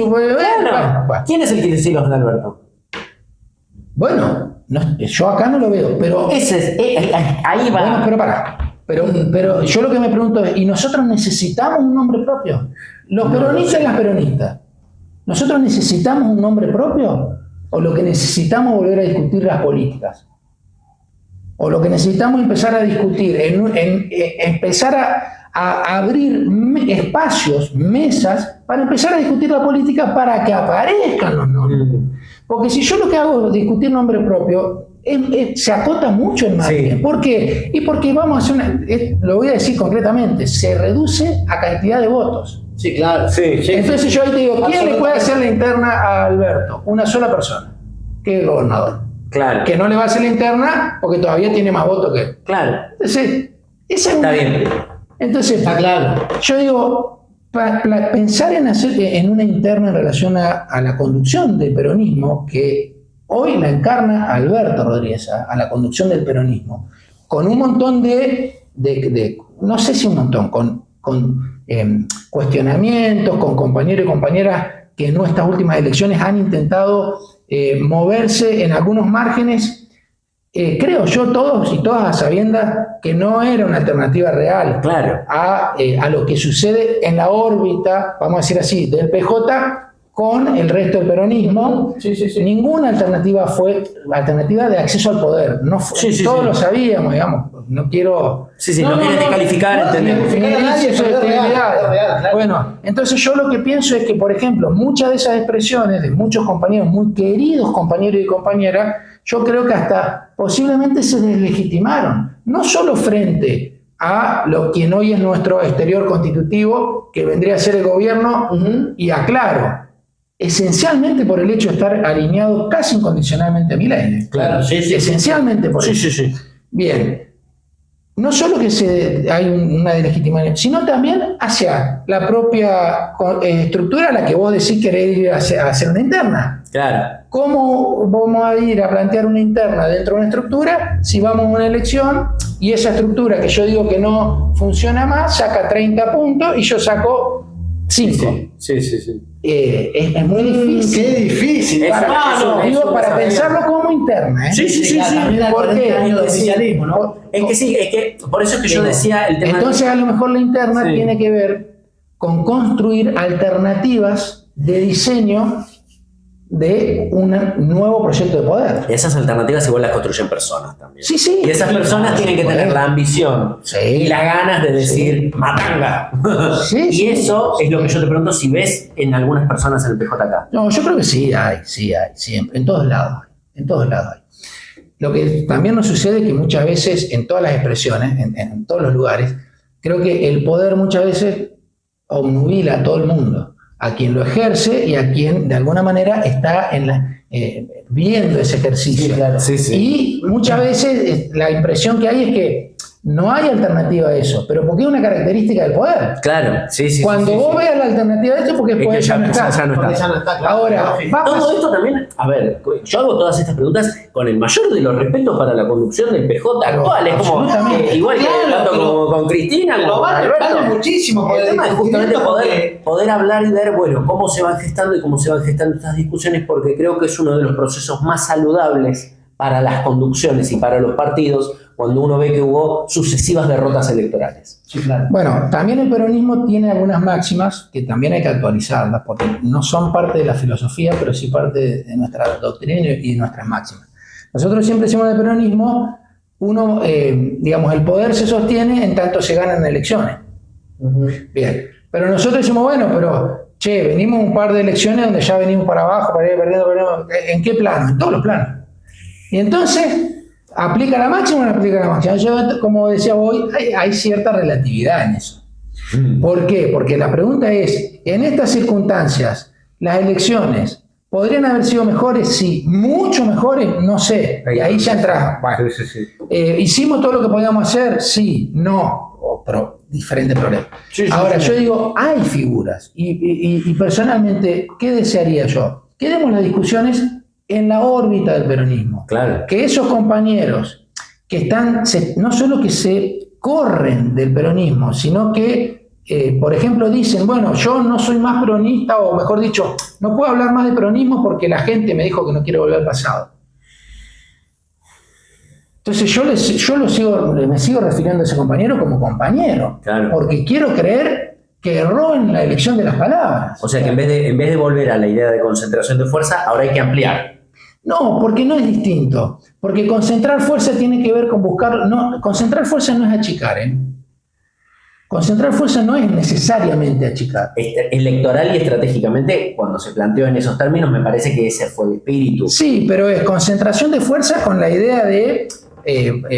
¿Quién es el Kicillof de Alberto? Bueno, yo acá no lo veo, pero... ahí va. Bueno, pero pará. Pero yo lo que me pregunto es, ¿y nosotros necesitamos un nombre propio? Los peronistas y las peronistas. ¿Nosotros necesitamos un nombre propio? ¿O lo que necesitamos es volver a discutir las políticas? ¿O lo que necesitamos es empezar a discutir, empezar a abrir espacios, mesas, para empezar a discutir la política para que aparezcan los nombres? Porque si yo lo que hago es discutir nombre propio, se acota mucho el margen. ¿Por qué? Y porque vamos a hacer lo voy a decir concretamente, se reduce a cantidad de votos. Entonces yo ahí te digo, ¿quién le puede hacer la interna a Alberto? Una sola persona, que es el gobernador. Claro. Que no le va a hacer la interna porque todavía tiene más votos que él. Claro. Entonces, está bien. Entonces, está claro. Yo digo, pensar en una interna en relación a la conducción del peronismo, que hoy la encarna Alberto Rodríguez, a la conducción del peronismo, con un montón de no sé si un montón, con cuestionamientos, con compañeros y compañeras que en nuestras últimas elecciones han intentado moverse en algunos márgenes, creo yo, todos y todas a sabiendas que no era una alternativa real a lo que sucede en la órbita, vamos a decir así, del PJ con el resto del peronismo. Ninguna alternativa fue alternativa de acceso al poder. No fue, todos lo sabíamos, digamos. No quiero... no quiero descalificar, entender. Bueno, entonces yo lo que pienso es que, por ejemplo, muchas de esas expresiones de muchos compañeros, muy queridos compañeros y compañeras, yo creo que hasta posiblemente se deslegitimaron. No solo frente a lo que hoy es nuestro exterior constitutivo, que vendría a ser el gobierno, y aclaro, esencialmente por el hecho de estar alineado casi incondicionalmente a Milei. Claro, esencialmente por eso. Bien. no solo que hay una delegitimación, sino también hacia la propia estructura a la que vos decís querés ir a hacer una interna. Claro. ¿Cómo vamos a ir a plantear una interna dentro de una estructura si vamos a una elección y esa estructura que yo digo que no funciona más saca 30 puntos y yo saco 5? Sí. Es muy difícil. Qué difícil. Para pensarlo como interna. Sí. ¿Por qué? Porque- Oficialismo, ¿no? Es que por eso es que yo decía el tema. Entonces, a lo mejor la interna Sí. tiene que ver con construir alternativas de diseño de un nuevo proyecto de poder. Esas alternativas igual las construyen personas también. Sí. Y esas personas tienen que tener la ambición Sí. y las ganas de decir matanga. Sí, Y sí. eso es lo que yo te pregunto si ves en algunas personas en el PJK. No, yo creo que sí hay, siempre, en todos lados hay. Lo que también nos sucede es que muchas veces, en todas las expresiones, en todos los lugares, creo que el poder muchas veces obnubila a todo el mundo, a quien lo ejerce y a quien de alguna manera está viendo ese ejercicio. Y muchas veces la impresión que hay es que no hay alternativa a eso, pero porque es una característica del poder. Claro, sí. Cuando vos veas la alternativa de esto, porque Es que poder ya no está. no Porque está. ya no está, claro. Ahora, Todo esto también, a ver, yo hago todas estas preguntas con el mayor de los respetos para la conducción del PJ actual. Es como Absolutamente. igual que Claro, tanto pero- como con Cristina, como Pero con vale Alberto. muchísimo. El poder tema es discutir justamente esto porque- poder hablar y ver, bueno, cómo se van gestando y cómo se van gestando estas discusiones, porque creo que es uno de los procesos más saludables para las conducciones y para los partidos cuando uno ve que hubo sucesivas derrotas electorales. Sí, claro. Bueno, también el peronismo tiene algunas máximas que también hay que actualizarlas, porque no son parte de la filosofía, pero sí parte de nuestra doctrina y de nuestras máximas. Nosotros siempre decimos del peronismo, digamos, el poder se sostiene en tanto se ganan elecciones. Bien, pero nosotros decimos, bueno, pero, venimos un par de elecciones donde ya venimos para abajo, para ir perdiendo. ¿En qué plano? En todos los planos. Y entonces, ¿aplica la máxima o no aplica la máxima? Yo, como decía hoy, hay cierta relatividad en eso. ¿Por qué? Porque la pregunta es, en estas circunstancias, las elecciones podrían haber sido mejores, sí, mucho mejores, no sé, y ahí ya entra. Bueno, ¿hicimos todo lo que podíamos hacer? Sí, no, pero diferente problema. Ahora, yo digo, hay figuras, y personalmente, ¿qué desearía yo? Que demos las discusiones en la órbita del peronismo. Claro. Que esos compañeros que están, no solo que se corren del peronismo, sino que, por ejemplo, dicen, bueno, yo no soy más peronista, o mejor dicho, no puedo hablar más de peronismo porque la gente me dijo que no quiere volver al pasado. Entonces yo me sigo refiriendo a ese compañero como compañero, Claro. porque quiero creer que erró en la elección de las palabras. O sea que en vez de volver a la idea de concentración de fuerza, ahora hay que ampliar. No, porque no es distinto. Porque concentrar fuerza tiene que ver con buscar. No, concentrar fuerza no es achicar, ¿eh? Concentrar fuerza no es necesariamente achicar. Electoral y estratégicamente, cuando se planteó en esos términos, me parece que ese fue el espíritu. Sí, pero es concentración de fuerza con la idea de,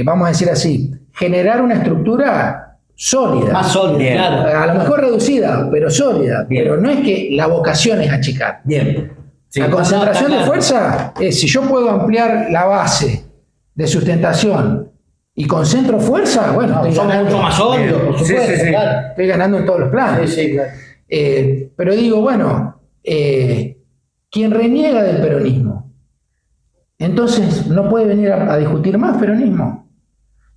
vamos a decir así, generar una estructura sólida. Más sólido, Bien. claro. A lo mejor reducida, pero sólida. Bien. Pero no es que la vocación es achicar. Bien. Sí. La concentración claro. de fuerza es si yo puedo ampliar la base de sustentación y concentro fuerza, bueno, estoy Somos ganando. mucho más sólidos, por Sí, supuesto. sí, sí. Claro. Estoy ganando en todos los planos. Sí, claro. Pero digo, bueno, quien reniega del peronismo, entonces no puede venir a discutir más peronismo.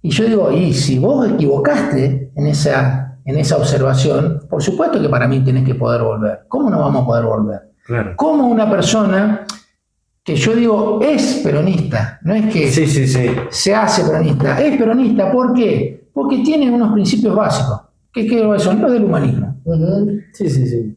Y yo digo, y si vos equivocaste en esa observación, por supuesto que para mí tenés que poder volver. ¿Cómo no vamos a poder volver? Claro. ¿Cómo una persona que yo digo es peronista, no es que Sí. se hace peronista, es peronista, ¿por qué? Porque tiene unos principios básicos, que son los del humanismo. Sí.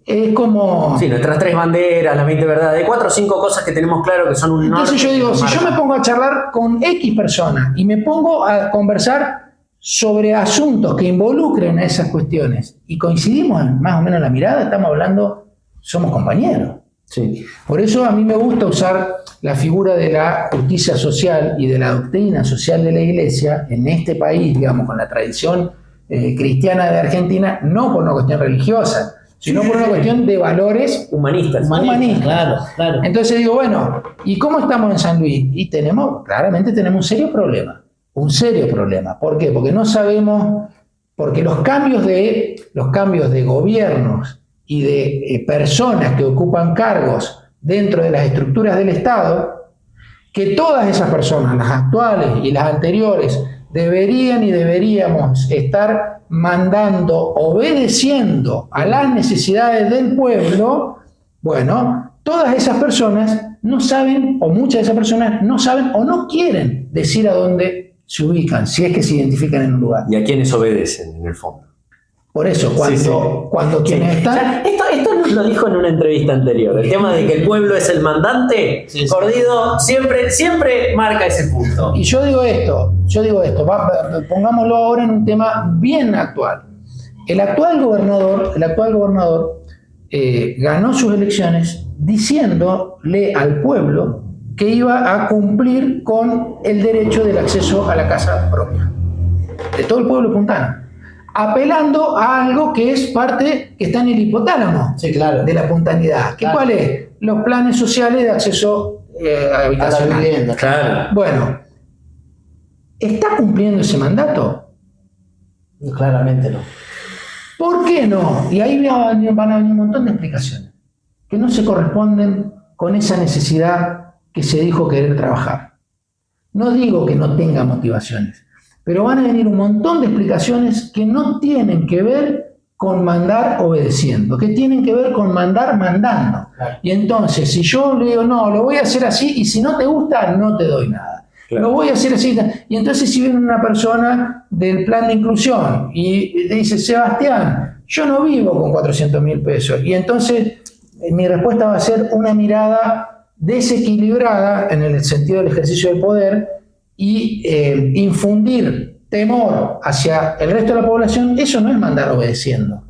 Es como... Sí, nuestras 3 banderas, las 20 verdades, 4 o 5 cosas que tenemos claro que son un Entonces norte yo digo, que si nos yo me marca. pongo a charlar con X persona y me pongo a conversar sobre asuntos que involucren a esas cuestiones y coincidimos más o menos en la mirada, estamos hablando, somos compañeros. Sí. Por eso a mí me gusta usar la figura de la justicia social y de la doctrina social de la Iglesia en este país, digamos, con la tradición cristiana de Argentina, no por una cuestión religiosa, sino por una cuestión de valores Humanistas. humanistas. Claro. Entonces digo, bueno, ¿y cómo estamos en San Luis? Y claramente tenemos un serio problema. un serio problema. ¿Por qué? Porque no sabemos, porque los cambios de gobiernos y de personas que ocupan cargos dentro de las estructuras del Estado, que todas esas personas, las actuales y las anteriores, deberían y deberíamos estar mandando, obedeciendo a las necesidades del pueblo. Bueno, todas esas personas no saben, o muchas de esas personas no saben o no quieren decir a dónde se ubican, si es que se identifican en un lugar. ¿Y a quiénes obedecen, en el fondo? Por eso, cuando quienes están... O sea, esto nos lo dijo en una entrevista anterior. El tema de que el pueblo es el mandante, Cordido siempre marca ese punto. Y yo digo esto, pongámoslo ahora en un tema bien actual. El actual gobernador ganó sus elecciones diciéndole al pueblo que iba a cumplir con el derecho del acceso a la casa propia de todo el pueblo puntano, apelando a algo que es parte que está en el hipotálamo de la puntanidad. ¿Cuál es? Los planes sociales de acceso habitacional. A la vivienda. Claro. Bueno, ¿está cumpliendo ese mandato? Claramente no. ¿Por qué no? Y ahí van a venir un montón de explicaciones que no se corresponden con esa necesidad que se dijo querer trabajar. No digo que no tenga motivaciones, pero van a venir un montón de explicaciones que no tienen que ver con mandar obedeciendo, que tienen que ver con mandar mandando. Claro. Y entonces, si yo le digo, no, lo voy a hacer así, y si no te gusta, no te doy nada. Claro. Lo voy a hacer así. Y entonces si viene una persona del plan de inclusión y le dice, Sebastián, yo no vivo con 400.000 pesos. Y entonces mi respuesta va a ser una mirada desequilibrada en el sentido del ejercicio del poder y infundir temor hacia el resto de la población. Eso no es mandar obedeciendo,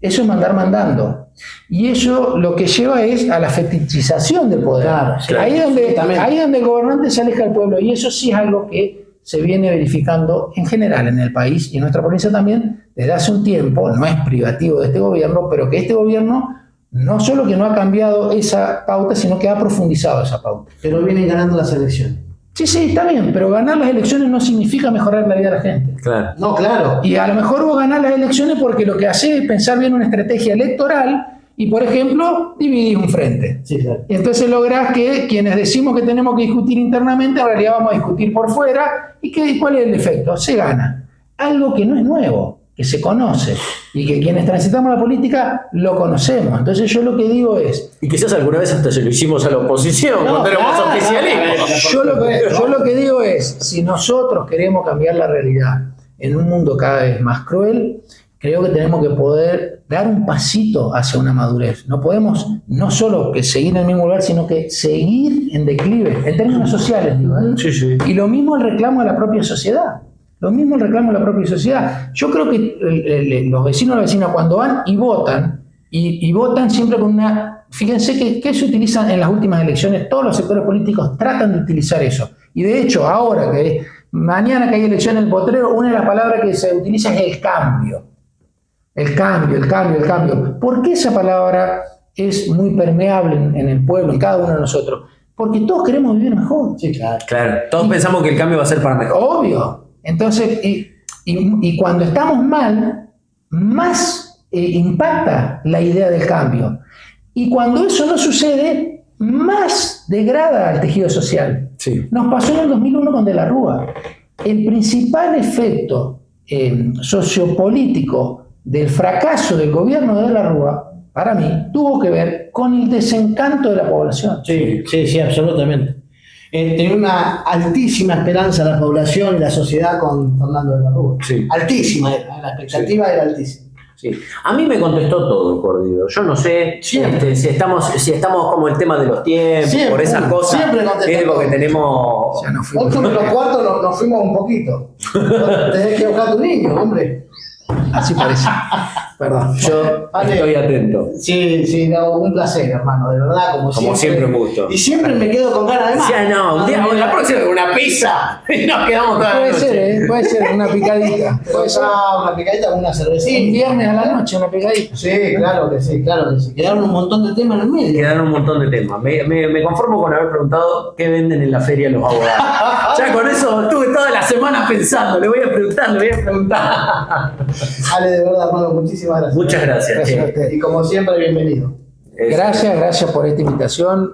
eso es mandar mandando. Y eso lo que lleva es a la fetichización del poder. Claro, ahí es donde el gobernante se aleja del pueblo, y eso sí es algo que se viene verificando en general en el país y en nuestra provincia también desde hace un tiempo. No es privativo de este gobierno, pero que este gobierno no solo que no ha cambiado esa pauta, sino que ha profundizado esa pauta. Pero vienen ganando las elecciones. Sí, está bien, pero ganar las elecciones no significa mejorar la vida de la gente. Claro. No, claro. Y a lo mejor vos ganás las elecciones porque lo que haces es pensar bien una estrategia electoral y, por ejemplo, dividís un frente. Sí, claro. Y entonces lográs que quienes decimos que tenemos que discutir internamente, en realidad vamos a discutir por fuera. ¿Y cuál es el efecto? Se gana. Algo que no es nuevo, que se conoce y que quienes transitamos la política lo conocemos. Entonces yo lo que digo es... Y quizás alguna vez hasta se lo hicimos a la oposición, No, cuando éramos claro, oficialismo. Yo lo que digo es, si nosotros queremos cambiar la realidad en un mundo cada vez más cruel, creo que tenemos que poder dar un pasito hacia una madurez. No podemos no solo que seguir en el mismo lugar, sino que seguir en declive, en términos sociales, digo, ¿eh? Sí. Y lo mismo el reclamo de la propia sociedad. Yo creo que los vecinos y las vecinas cuando van y votan, y votan siempre con una... Fíjense que se utiliza en las últimas elecciones, todos los sectores políticos tratan de utilizar eso. Y de hecho, ahora mañana que hay elección en el potrero, una de las palabras que se utiliza es el cambio. El cambio. ¿Por qué esa palabra es muy permeable en el pueblo, en cada uno de nosotros? Porque todos queremos vivir mejor. Sí, claro. Claro, todos pensamos que el cambio va a ser para mejor. Obvio. Entonces, y cuando estamos mal, más impacta la idea del cambio. Y cuando eso no sucede, más degrada al tejido social. Sí. Nos pasó en el 2001 con De la Rúa. El principal efecto sociopolítico del fracaso del gobierno de la Rúa, para mí, tuvo que ver con el desencanto de la población. Sí, absolutamente. Tenía una altísima esperanza la población y la sociedad con Fernando de la Rúa. Sí. Altísima era, la expectativa era altísima. Sí. A mí me contestó todo, Cordido. Yo no sé si estamos como el tema de los tiempos, Siempre, por esas cosas. siempre contestó Es porque todo. tenemos... Ya nos Hoy con los cuartos nos fuimos un poquito. Tenés que buscar a tu niño, hombre. Así parece. Perdón. Yo Ale. estoy atento. Sí, no, un placer, hermano, de verdad, Como siempre me gustó. Y siempre me quedo con ganas de más. Sí, no, un día, la próxima una pizza y nos quedamos toda la Puede noche. ser, puede ser, una picadita. Puede ser Una picadita con una un cervecita. viernes a la noche, una picadita. Sí, claro que sí, claro que sí. Quedaron un montón de temas en el medio. Quedaron un montón de temas. Me conformo con haber preguntado qué venden en la feria los abogados. Ya con eso estuve toda la semana pensando. Le voy a preguntar. Ale, de verdad, hermano, muchísimas gracias. Muchas gracias. Gracias a che. usted. Y como siempre, bienvenido. Gracias por esta invitación.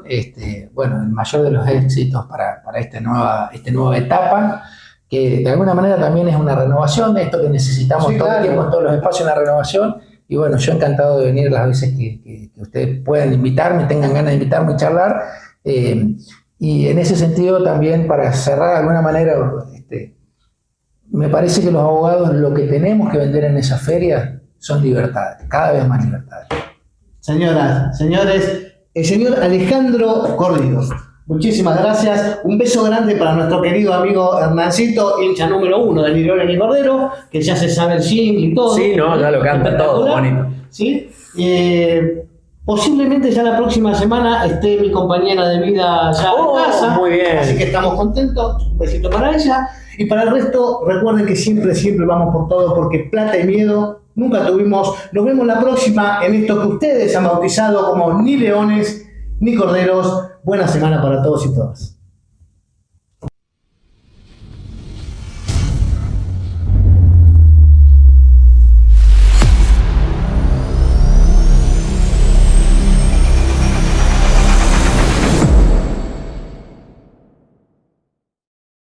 Bueno, el mayor de los éxitos para esta nueva etapa, que de alguna manera también es una renovación de esto que necesitamos Sí, todo el claro. tiempo en todos los espacios, una renovación. Y bueno, yo encantado de venir las veces que ustedes puedan invitarme, tengan ganas de invitarme y charlar. Y en ese sentido también, para cerrar de alguna manera, me parece que los abogados lo que tenemos que vender en esa feria son libertades, cada vez más libertades. Señoras, señores, el señor Alejandro Corrido. Muchísimas gracias. Un beso grande para nuestro querido amigo Hernancito, hincha número 1 de Ni Leones ni Cordero, que ya se sabe el jingle y todo. Sí, no, ya lo canta todo, Espectacular. bonito. ¿Sí? Posiblemente ya la próxima semana esté mi compañera de vida ya Oh, en casa. muy bien. Así que estamos contentos. Un besito para ella. Y para el resto, recuerden que siempre vamos por todo, porque plata y miedo nunca tuvimos. Nos vemos la próxima en esto que ustedes han bautizado como Ni Leones ni Corderos. Buena semana para todos y todas.